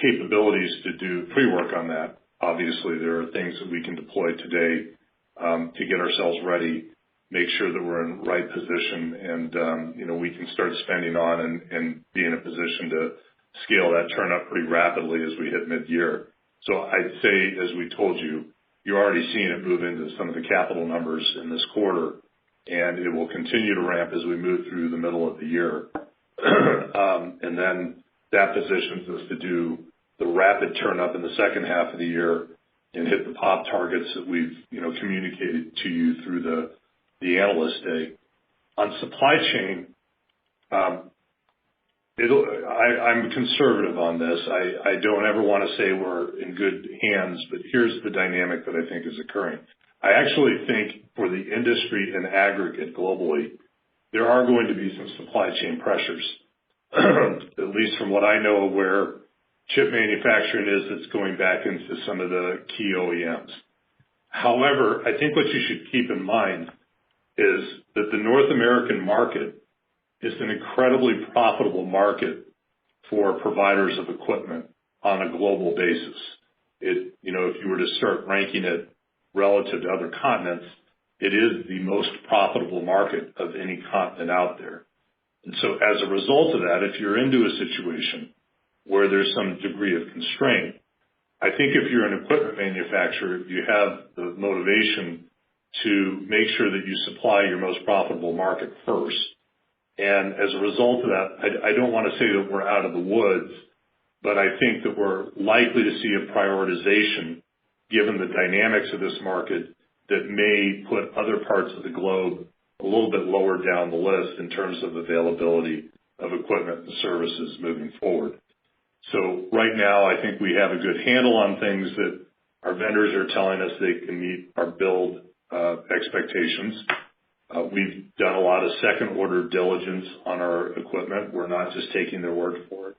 capabilities to do pre-work on that. Obviously, there are things that we can deploy today to get ourselves ready, make sure that we're in the right position, and we can start spending on and be in a position to scale that turn up pretty rapidly as we hit mid-year. So I'd say, as we told you, you're already seeing it move into some of the capital numbers in this quarter, and it will continue to ramp as we move through the middle of the year. And then that positions us to do the rapid turn up in the second half of the year and hit the POP targets that we've communicated to you through the Analyst Day. On supply chain, I'm conservative on this. I don't ever want to say we're in good hands, but here's the dynamic that I think is occurring. I actually think for the industry in aggregate globally, there are going to be some supply chain pressures, at least from what I know of where chip manufacturing is that's going back into some of the key OEMs. However, I think what you should keep in mind is that the North American market is an incredibly profitable market for providers of equipment on a global basis. If you were to start ranking it relative to other continents, it is the most profitable market of any continent out there. And so as a result of that, if you're into a situation where there's some degree of constraint, I think if you're an equipment manufacturer, you have the motivation to make sure that you supply your most profitable market first. And as a result of that, I don't want to say that we're out of the woods, but I think that we're likely to see a prioritization given the dynamics of this market that may put other parts of the globe a little bit lower down the list in terms of availability of equipment and services moving forward. So right now, I think we have a good handle on things that our vendors are telling us they can meet our build expectations. We've done a lot of second-order diligence on our equipment. We're not just taking their word for it.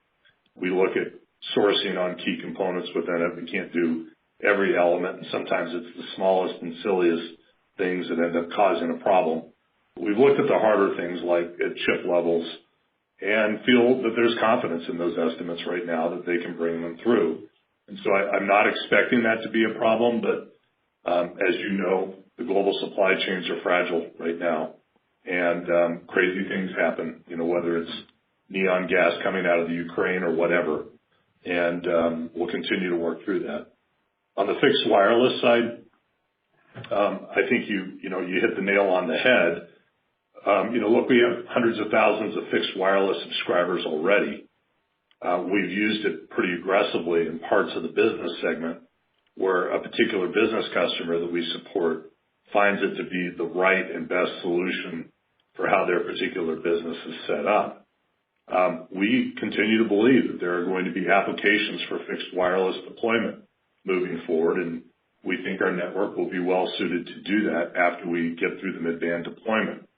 We look at sourcing on key components within it. We can't do every element, and sometimes it's the smallest and silliest things that end up causing a problem. We've looked at the harder things like at chip levels and feel that there's confidence in those estimates right now that they can bring them through. And so I'm not expecting that to be a problem, but as you know, the global supply chains are fragile right now, and crazy things happen, whether it's neon gas coming out of the Ukraine or whatever, and we'll continue to work through that. On the fixed wireless side, I think you hit the nail on the head. Look, we have hundreds of thousands of fixed wireless subscribers already. we've used it pretty aggressively in parts of the business segment where a particular business customer that we support finds it to be the right and best solution for how their particular business is set up. We continue to believe that there are going to be applications for fixed wireless deployment moving forward, and we think our network will be well suited to do that after we get through the mid-band deployment.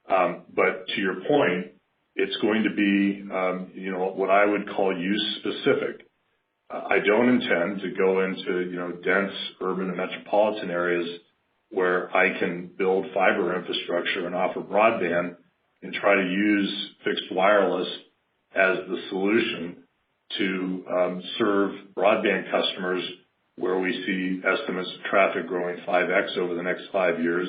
But to your point, it's going to be, what I would call use specific. I don't intend to go into, dense urban and metropolitan areas where I can build fiber infrastructure and offer broadband and try to use fixed wireless as the solution to serve broadband customers where we see estimates of traffic growing 5x over the next 5 years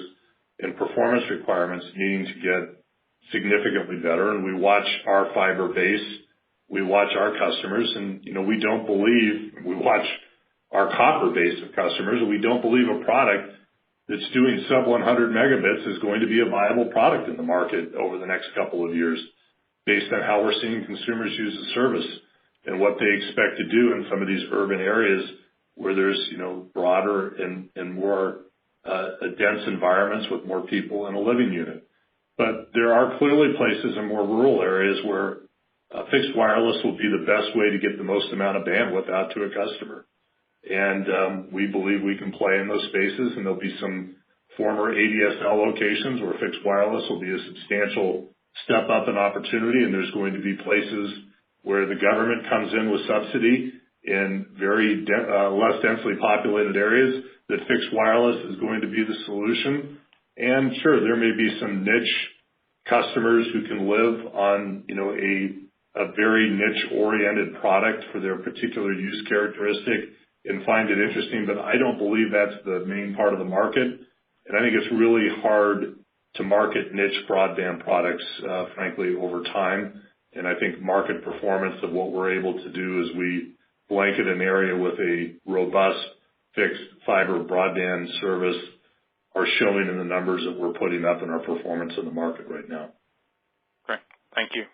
and performance requirements needing to get significantly better. And we watch our fiber base, we watch our customers, and, we watch our copper base of customers, and we don't believe a product that's doing sub 100 megabits is going to be a viable product in the market over the next couple of years based on how we're seeing consumers use the service and what they expect to do in some of these urban areas where there's, broader and more dense environments with more people in a living unit. But there are clearly places in more rural areas where fixed wireless will be the best way to get the most amount of bandwidth out to a customer. And we believe we can play in those spaces, and there'll be some former ADSL locations where fixed wireless will be a substantial step up in opportunity, and there's going to be places where the government comes in with subsidy in very less densely populated areas that fixed wireless is going to be the solution. And sure, there may be some niche customers who can live on, a very niche-oriented product for their particular use characteristic and find it interesting, but I don't believe that's the main part of the market. And I think it's really hard to market niche broadband products, frankly, over time. And I think market performance of what we're able to do as we blanket an area with a robust fixed fiber broadband service are showing in the numbers that we're putting up in our performance in the market right now. Great. Thank you.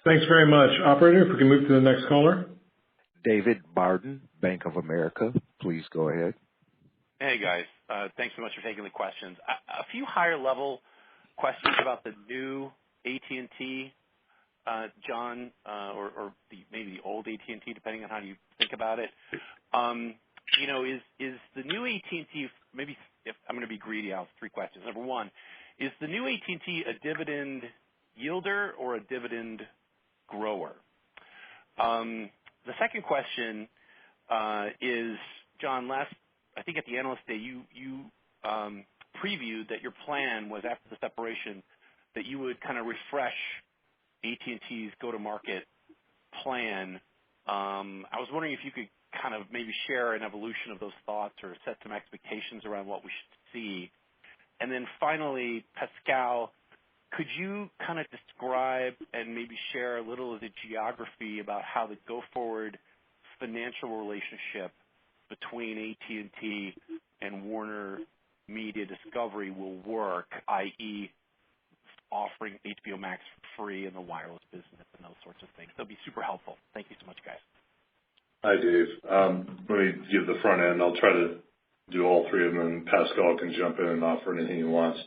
Thanks very much. Operator, if we can move to the next caller. David Barden, Bank of America, please go ahead. Hey, guys. Thanks so much for taking the questions. A few higher-level questions about the new AT&T, John, or maybe the old AT&T, depending on how you think about it. Is the new AT&T, maybe if I'm going to be greedy, I'll have three questions. Number one, is the new AT&T a dividend yielder or a dividend grower? The second question is, John, I think at the Analyst Day, you previewed that your plan was after the separation that you would kind of refresh AT&T's go-to-market plan. I was wondering if you could kind of maybe share an evolution of those thoughts or set some expectations around what we should see. And then finally, Pascal, could you kind of describe and maybe share a little of the geography about how the go-forward financial relationship between AT&T and Warner Media Discovery will work, i.e. offering HBO Max for free in the wireless business and those sorts of things? That would be super helpful. Thank you so much, guys. Hi, Dave. Let me give the front end. I'll try to do all three of them, and Pascal can jump in and offer anything he wants.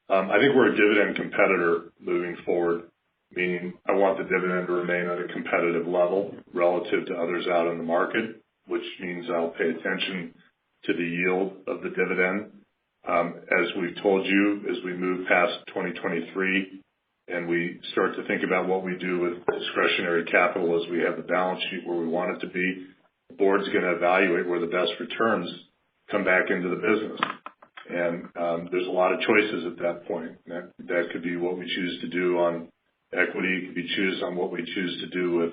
I think we're a dividend competitor moving forward, meaning I want the dividend to remain at a competitive level relative to others out in the market, which means I'll pay attention to the yield of the dividend. As we've told you, as we move past 2023 and we start to think about what we do with discretionary capital as we have the balance sheet where we want it to be, the board's going to evaluate where the best returns come back into the business. And there's a lot of choices at that point. That could be what we choose to do on equity. It could be choose on what we choose to do with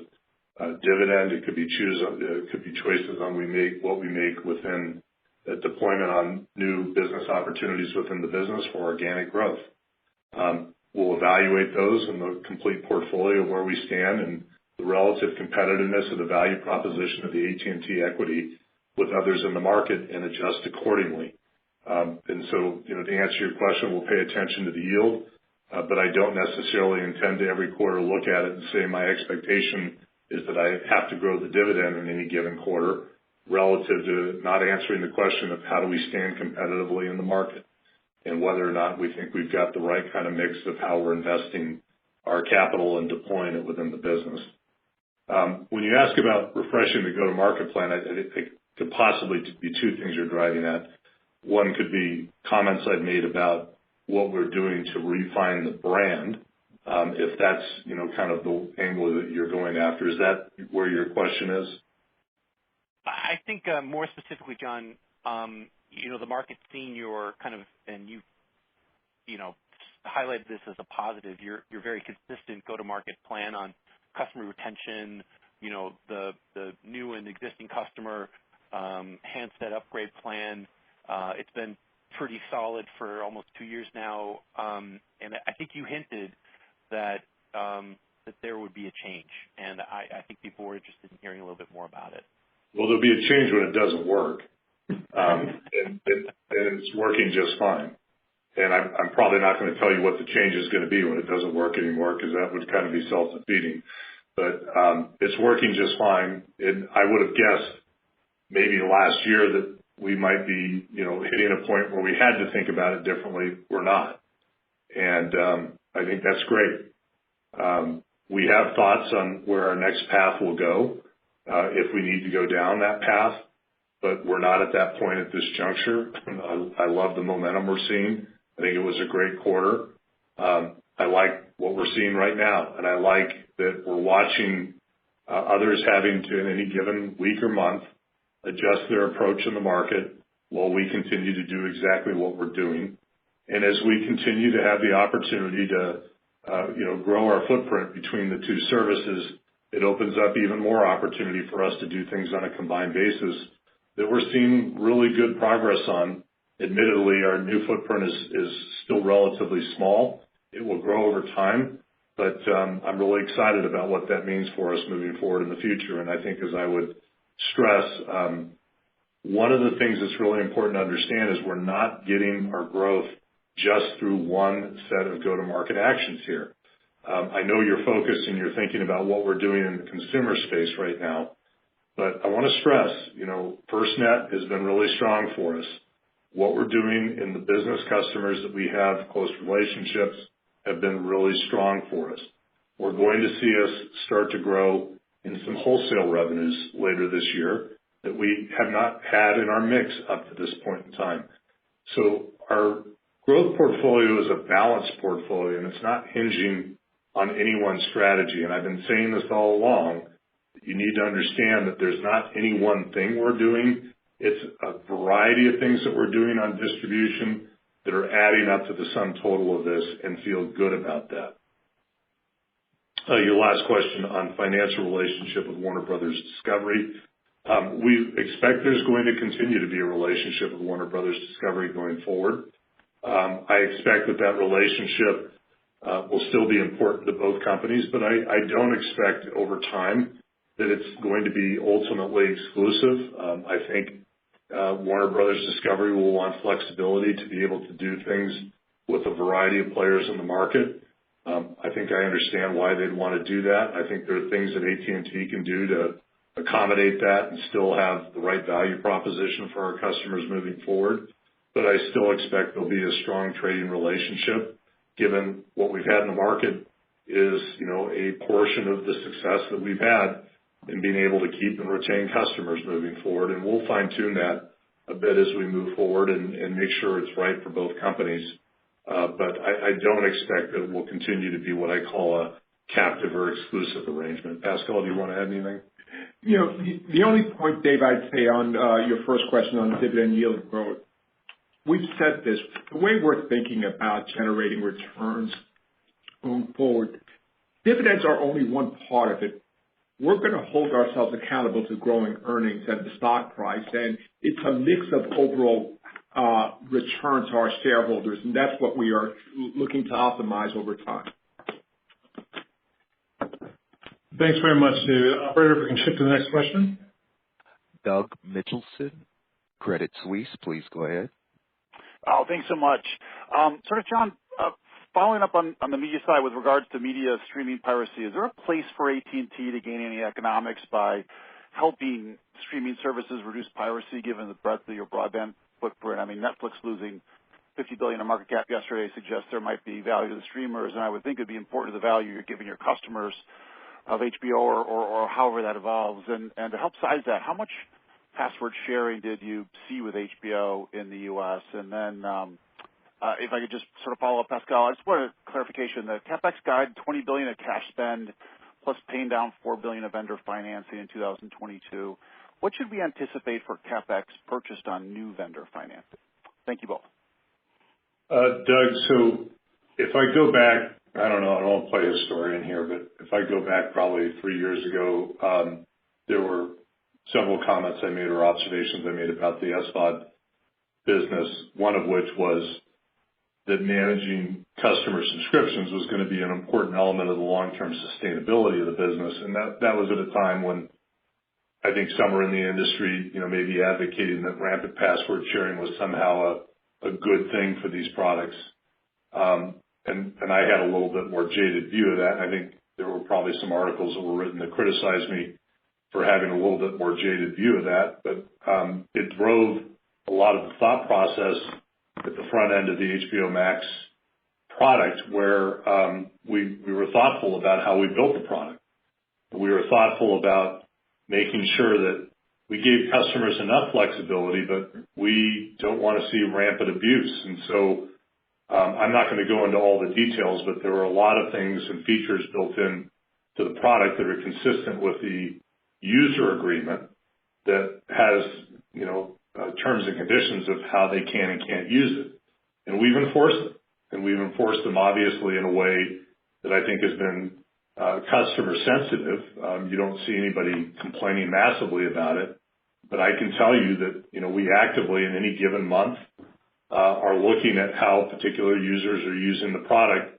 dividend. It could be choices on what we make within the deployment on new business opportunities within the business for organic growth. We'll evaluate those in the complete portfolio where we stand and the relative competitiveness of the value proposition of the AT&T equity with others in the market and adjust accordingly. And so, to answer your question, we'll pay attention to the yield, but I don't necessarily intend to every quarter look at it and say my expectation is that I have to grow the dividend in any given quarter relative to not answering the question of how do we stand competitively in the market and whether or not we think we've got the right kind of mix of how we're investing our capital and deploying it within the business. When you ask about refreshing the go-to-market plan, I think could possibly be two things you're driving at. One could be comments I've made about what we're doing to refine the brand. If that's, kind of the angle that you're going after, is that where your question is? I think more specifically, John, the market's seen your kind of, and you highlighted this as a positive. Your very consistent go-to-market plan on customer retention, the new and existing customer handset upgrade plan. It's been pretty solid for almost 2 years now, and I think you hinted that there would be a change, and I think people were interested in hearing a little bit more about it. Well, there'll be a change when it doesn't work, and it's working just fine. And I'm probably not going to tell you what the change is going to be when it doesn't work anymore, because that would kind of be self-defeating. But it's working just fine. And I would have guessed maybe last year that we might be, hitting a point where we had to think about it differently. We're not. And I think that's great. We have thoughts on where our next path will go if we need to go down that path, but we're not at that point at this juncture. I love the momentum we're seeing. I think it was a great quarter. I like what we're seeing right now, and I like that we're watching others having to, in any given week or month, adjust their approach in the market while we continue to do exactly what we're doing. And as we continue to have the opportunity to, grow our footprint between the two services, it opens up even more opportunity for us to do things on a combined basis that we're seeing really good progress on. Admittedly, our new footprint is still relatively small. It will grow over time, but I'm really excited about what that means for us moving forward in the future. And I think, as I would stress, one of the things that's really important to understand is we're not getting our growth just through one set of go-to-market actions here. I know you're focused and you're thinking about what we're doing in the consumer space right now, but I want to stress, FirstNet has been really strong for us. What we're doing in the business customers that we have close relationships have been really strong for us. We're going to see us start to grow in some wholesale revenues later this year that we have not had in our mix up to this point in time. So our growth portfolio is a balanced portfolio, and it's not hinging on any one strategy. And I've been saying this all along. You need to understand that there's not any one thing we're doing. It's a variety of things that we're doing on distribution that are adding up to the sum total of this, and feel good about that. Your last question on financial relationship with Warner Brothers Discovery. We expect there's going to continue to be a relationship with Warner Brothers Discovery going forward. I expect that relationship will still be important to both companies, but I don't expect over time that it's going to be ultimately exclusive. I think Warner Brothers Discovery will want flexibility to be able to do things with a variety of players in the market. I think I understand why they'd want to do that. I think there are things that AT&T can do to accommodate that and still have the right value proposition for our customers moving forward. But I still expect there'll be a strong trading relationship, given what we've had in the market is, a portion of the success that we've had in being able to keep and retain customers moving forward. And we'll fine-tune that a bit as we move forward and make sure it's right for both companies. But I don't expect that it will continue to be what I call a captive or exclusive arrangement. Pascal, do you want to add anything? The only point, Dave, I'd say on your first question on dividend yield growth, we've said this, the way we're thinking about generating returns going forward, dividends are only one part of it. We're going to hold ourselves accountable to growing earnings and the stock price, and it's a mix of overall return to our shareholders, and that's what we are looking to optimize over time. Thanks very much, David. Operator, if we can shift to the next question. Doug Mitchelson, Credit Suisse, please go ahead. Oh, thanks so much. John, following up on the media side with regards to media streaming piracy, is there a place for AT&T to gain any economics by helping streaming services reduce piracy given the breadth of your broadband footprint? I mean, Netflix losing $50 billion in market cap yesterday suggests there might be value to the streamers, and I would think it would be important to the value you're giving your customers of HBO or however that evolves. And to help size that, how much password sharing did you see with HBO in the U.S.? And then if I could just sort of follow up, Pascal, I just wanted clarification. The CapEx guide, $20 billion of cash spend, plus paying down $4 billion of vendor financing in 2022. What should we anticipate for CapEx purchased on new vendor financing? Thank you both. Doug, so if I go back, I don't know, I don't want to play historian here, but if I go back probably 3 years ago, there were several comments I made or observations I made about the SVOD business, one of which was that managing customer subscriptions was going to be an important element of the long-term sustainability of the business. And that was at a time when I think some were in the industry, maybe advocating that rampant password sharing was somehow a good thing for these products. And I had a little bit more jaded view of that. And I think there were probably some articles that were written that criticized me for having a little bit more jaded view of that. But it drove a lot of the thought process at the front end of the HBO Max product, where we were thoughtful about how we built the product. We were thoughtful about making sure that we gave customers enough flexibility, but we don't want to see rampant abuse. And so I'm not going to go into all the details, but there were a lot of things and features built in to the product that are consistent with the user agreement that has, terms and conditions of how they can and can't use it. And we've enforced them. And we've enforced them obviously in a way that I think has been customer sensitive. You don't see anybody complaining massively about it, but I can tell you that, we actively in any given month are looking at how particular users are using the product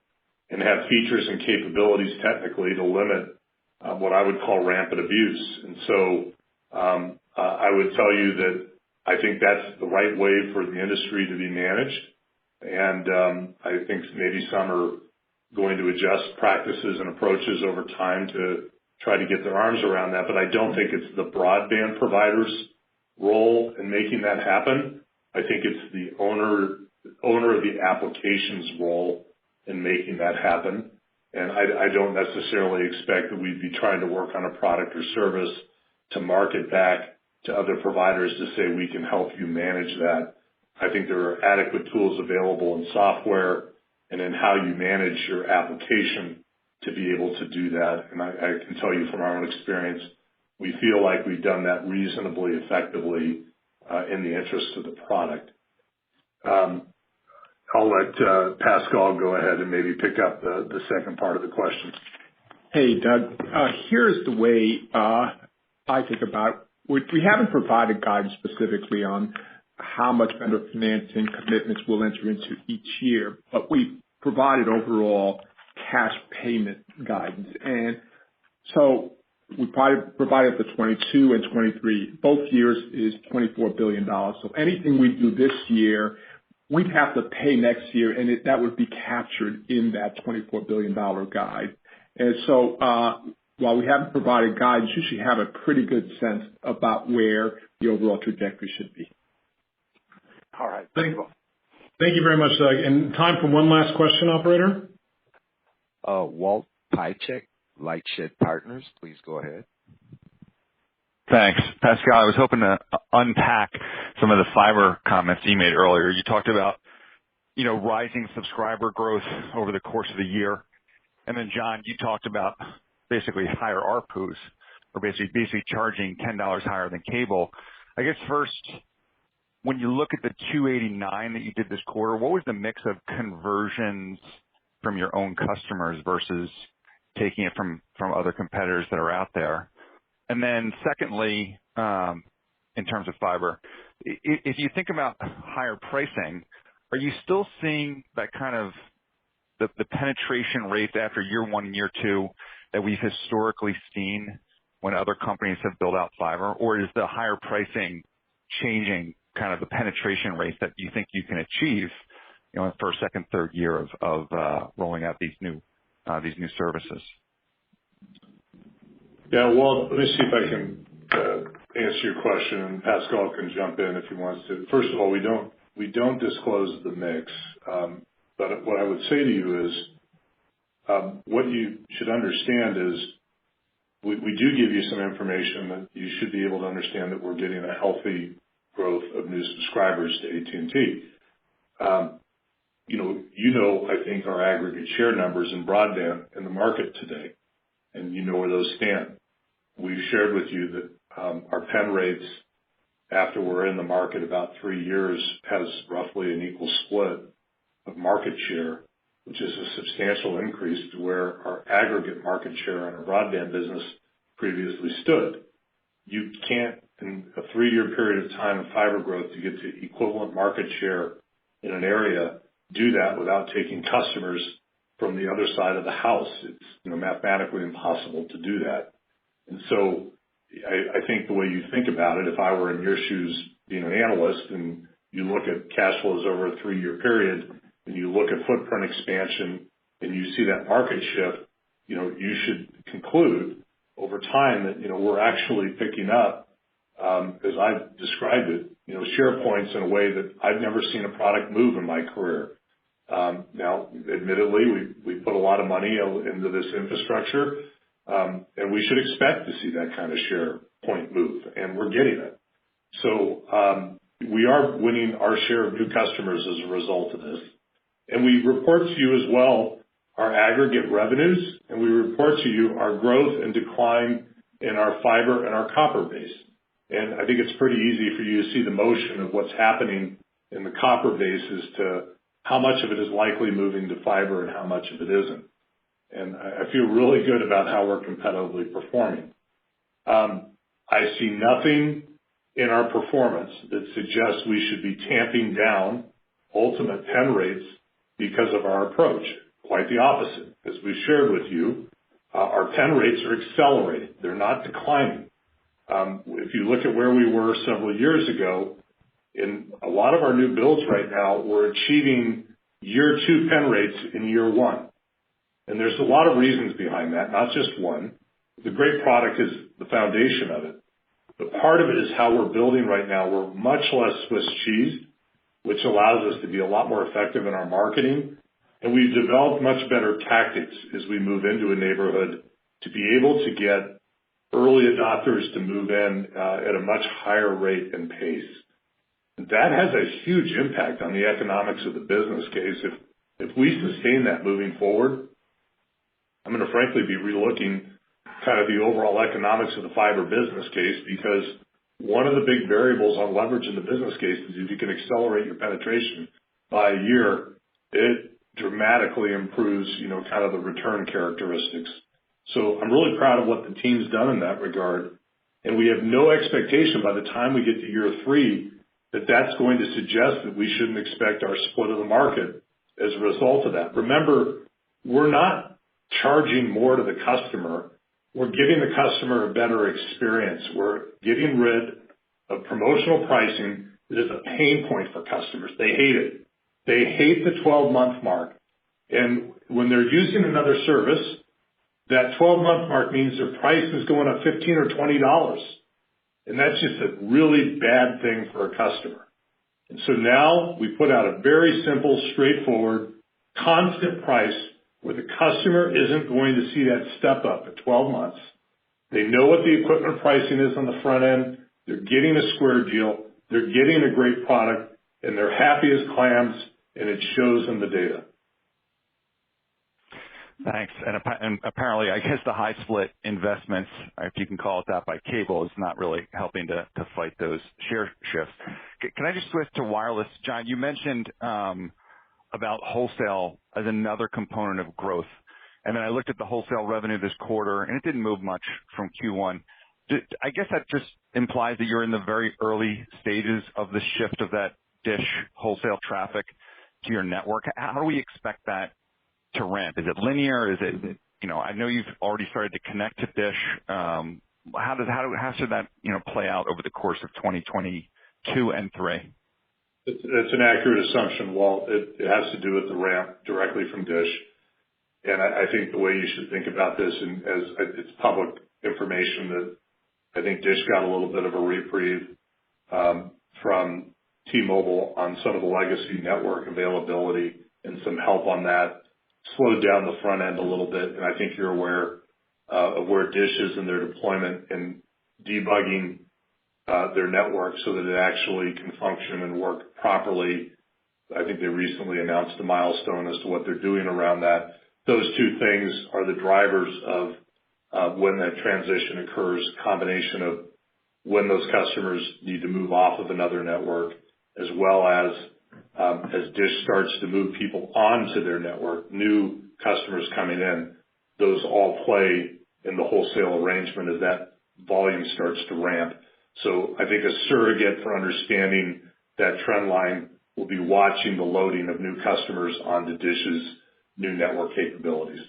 and have features and capabilities technically to limit what I would call rampant abuse. And so I would tell you that I think that's the right way for the industry to be managed. And I think maybe some are going to adjust practices and approaches over time to try to get their arms around that. But I don't think it's the broadband provider's role in making that happen. I think it's the owner of the application's role in making that happen. And I don't necessarily expect that we'd be trying to work on a product or service to market back to other providers to say we can help you manage that. I think there are adequate tools available in software and in how you manage your application to be able to do that. And I can tell you from our own experience, we feel like we've done that reasonably effectively in the interest of the product. I'll let Pascal go ahead and maybe pick up the second part of the question. Hey, Doug, here's the way I think about it. We haven't provided guidance specifically on how much vendor financing commitments we'll enter into each year, but we provided overall cash payment guidance. And so we provided for 22 and 23. Both years is $24 billion. So anything we do this year, we'd have to pay next year, and that would be captured in that $24 billion guide. And so while we haven't provided guidance, you should have a pretty good sense about where the overall trajectory should be. All right. Thank you very much, Doug. And time for one last question, operator. Walt Piecyk, Lightshed Partners, please go ahead. Thanks. Pascal, I was hoping to unpack some of the fiber comments you made earlier. You talked about, rising subscriber growth over the course of the year. And then, John, you talked about basically higher ARPUs, or basically charging $10 higher than cable. I guess first, when you look at the 289 that you did this quarter, what was the mix of conversions from your own customers versus taking it from other competitors that are out there? And then secondly, in terms of fiber, if you think about higher pricing, are you still seeing that kind of the penetration rates after year one and year two that we've historically seen when other companies have built out fiber? Or is the higher pricing changing kind of the penetration rates that you think you can achieve, in the first, second, third year of rolling out these new services? Yeah, well, let me see if I can answer your question, and Pascal can jump in if he wants to. First of all, we don't disclose the mix, but what I would say to you is what you should understand is we do give you some information that you should be able to understand that we're getting a healthy growth of new subscribers to AT&T. I think our aggregate share numbers in broadband in the market today, and you know where those stand. We've shared with you that our pen rates after we're in the market about 3 years has roughly an equal split of market share, which is a substantial increase to where our aggregate market share in our broadband business previously stood. You can't, in a 3-year period of time of fiber growth, to get to equivalent market share in an area, do that without taking customers from the other side of the house. It's mathematically impossible to do that. And so I think the way you think about it, if I were in your shoes being an analyst and you look at cash flows over a 3-year period and you look at footprint expansion and you see that market shift, you should conclude over time that, we're actually picking up, as I've described it, share points in a way that I've never seen a product move in my career. Now, admittedly, we put a lot of money into this infrastructure, and we should expect to see that kind of share point move, and we're getting it. So we are winning our share of new customers as a result of this. And we report to you as well our aggregate revenues, and we report to you our growth and decline in our fiber and our copper base. And I think it's pretty easy for you to see the motion of what's happening in the copper base as to how much of it is likely moving to fiber and how much of it isn't. And I feel really good about how we're competitively performing. I see nothing in our performance that suggests we should be tamping down ultimate pen rates because of our approach. Quite the opposite. As we shared with you, our pen rates are accelerating. They're not declining. If you look at where we were several years ago, in a lot of our new builds right now, we're achieving year 2 pen rates in year 1. And there's a lot of reasons behind that, not just one. The great product is the foundation of it. But part of it is how we're building right now. We're much less Swiss cheese, which allows us to be a lot more effective in our marketing. And we've developed much better tactics as we move into a neighborhood to be able to get early adopters to move in at a much higher rate and pace. And that has a huge impact on the economics of the business case. If we sustain that moving forward, I'm going to frankly be relooking kind of the overall economics of the fiber business case, because one of the big variables on leverage in the business case is if you can accelerate your penetration by a year, it dramatically improves, kind of the return characteristics. So I'm really proud of what the team's done in that regard. And we have no expectation by the time we get to year 3 that that's going to suggest that we shouldn't expect our split of the market as a result of that. Remember, we're not charging more to the customer. We're giving the customer a better experience. We're getting rid of promotional pricing that is a pain point for customers. They hate it. They hate the 12-month mark. And when they're using another service, that 12-month mark means their price is going up $15 or $20. And that's just a really bad thing for a customer. And so now we put out a very simple, straightforward, constant price where the customer isn't going to see that step up at 12 months. They know what the equipment pricing is on the front end. They're getting a square deal. They're getting a great product, and they're happy as clams, and it shows in the data. Thanks. And apparently, I guess the high split investments, if you can call it that, by cable is not really helping to fight those share shifts. Can I just switch to wireless? John, you mentioned about wholesale as another component of growth. And then I looked at the wholesale revenue this quarter, and it didn't move much from Q1. I guess that just implies that you're in the very early stages of the shift of that dish wholesale traffic to your network. How do we expect that to ramp? Is it linear? Is it, I know you've already started to connect to dish. How should that, play out over the course of 2022 and 3? It's an accurate assumption, Walt. It has to do with the ramp directly from Dish. And I think the way you should think about this, and as it's public information, that I think Dish got a little bit of a reprieve from T-Mobile on some of the legacy network availability and some help on that. Slowed down the front end a little bit, and I think you're aware of where Dish is in their deployment and debugging their network so that it actually can function and work properly. I think they recently announced a milestone as to what they're doing around that. Those two things are the drivers of when that transition occurs, combination of when those customers need to move off of another network, as well as Dish starts to move people onto their network, new customers coming in. Those all play in the wholesale arrangement as that volume starts to ramp. So I think a surrogate for understanding that trend line will be watching the loading of new customers onto Dish's new network capabilities.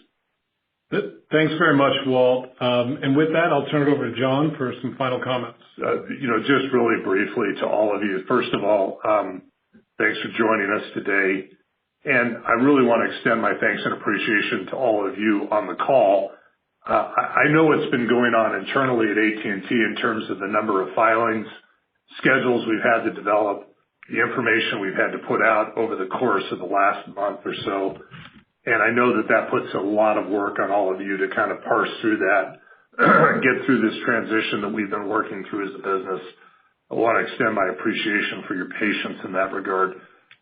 Thanks very much, Walt. And with that, I'll turn it over to John for some final comments. Just really briefly to all of you. First of all, thanks for joining us today. And I really want to extend my thanks and appreciation to all of you on the call. I know what's been going on internally at AT&T in terms of the number of filings, schedules we've had to develop, the information we've had to put out over the course of the last month or so. And I know that that puts a lot of work on all of you to kind of parse through that, get through this transition that we've been working through as a business. I want to extend my appreciation for your patience in that regard.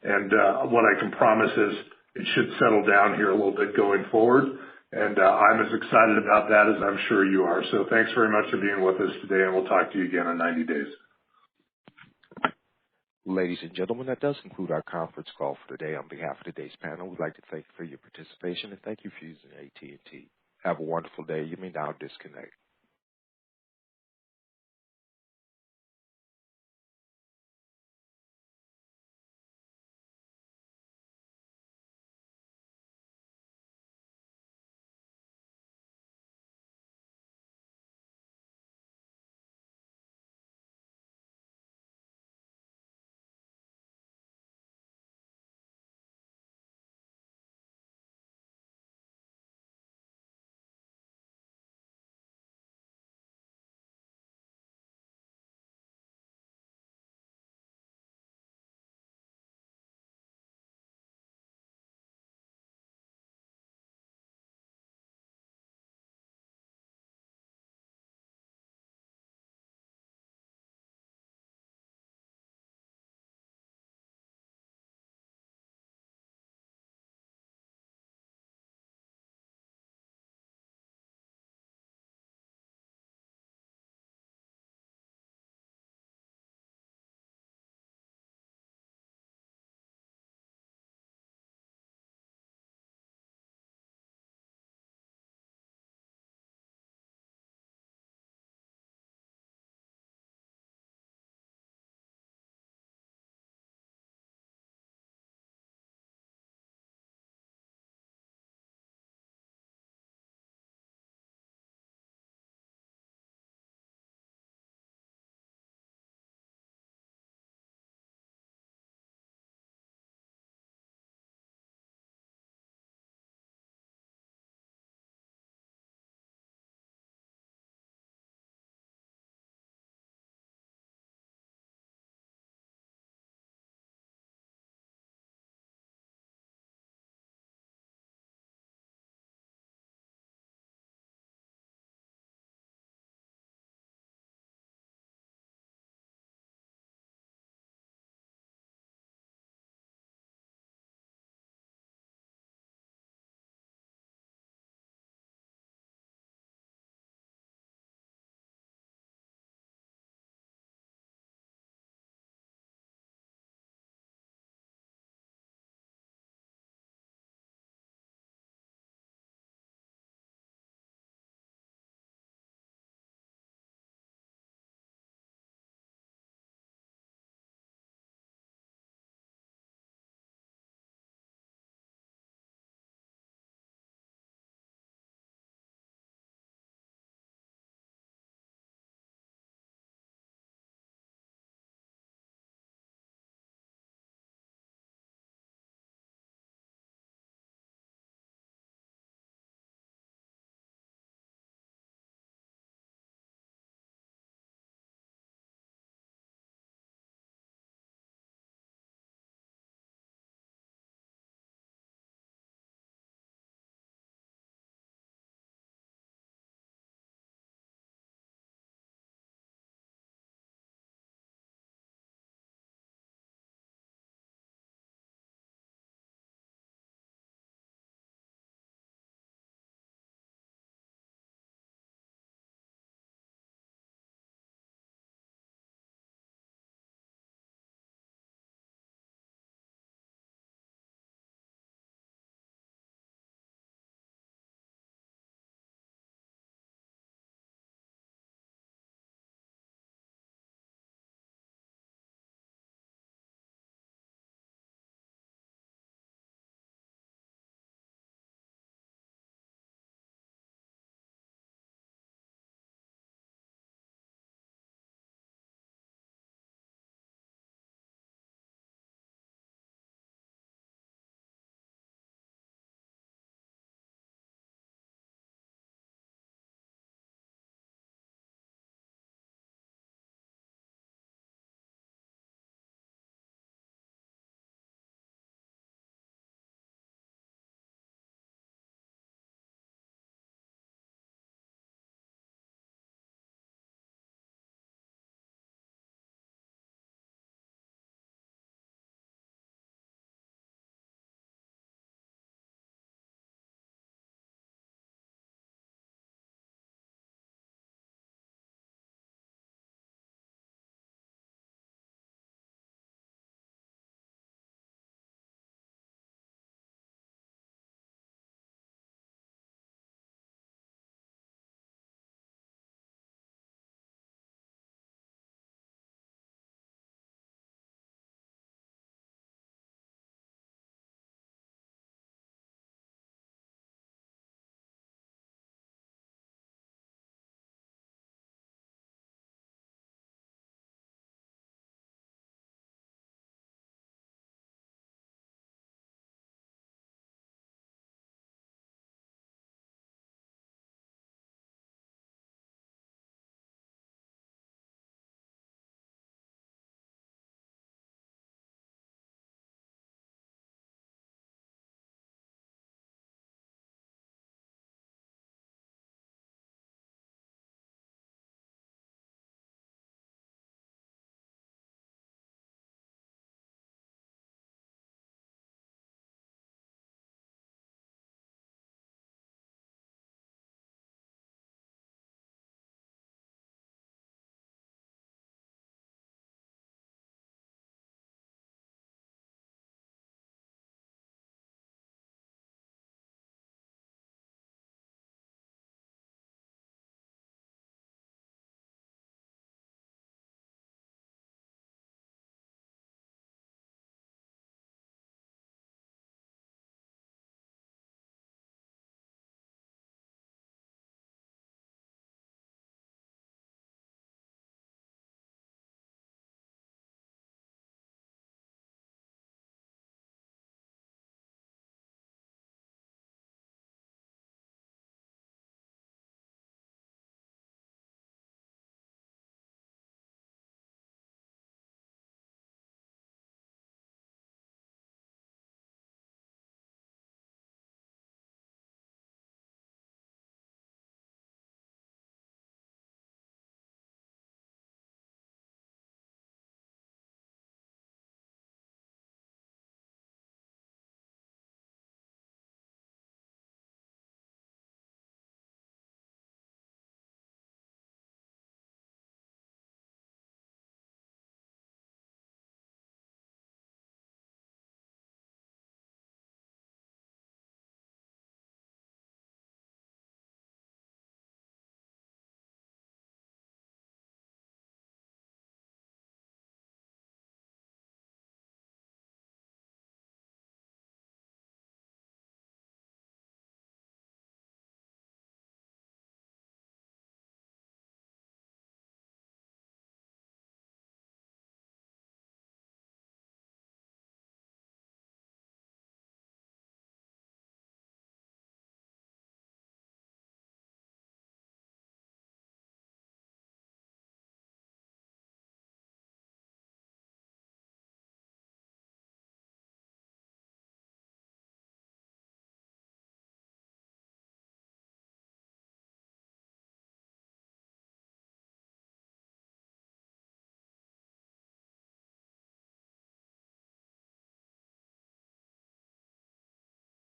And what I can promise is it should settle down here a little bit going forward. And I'm as excited about that as I'm sure you are. So thanks very much for being with us today, and we'll talk to you again in 90 days. Ladies and gentlemen, that does conclude our conference call for today. On behalf of today's panel, we'd like to thank you for your participation and thank you for using AT&T. Have a wonderful day. You may now disconnect.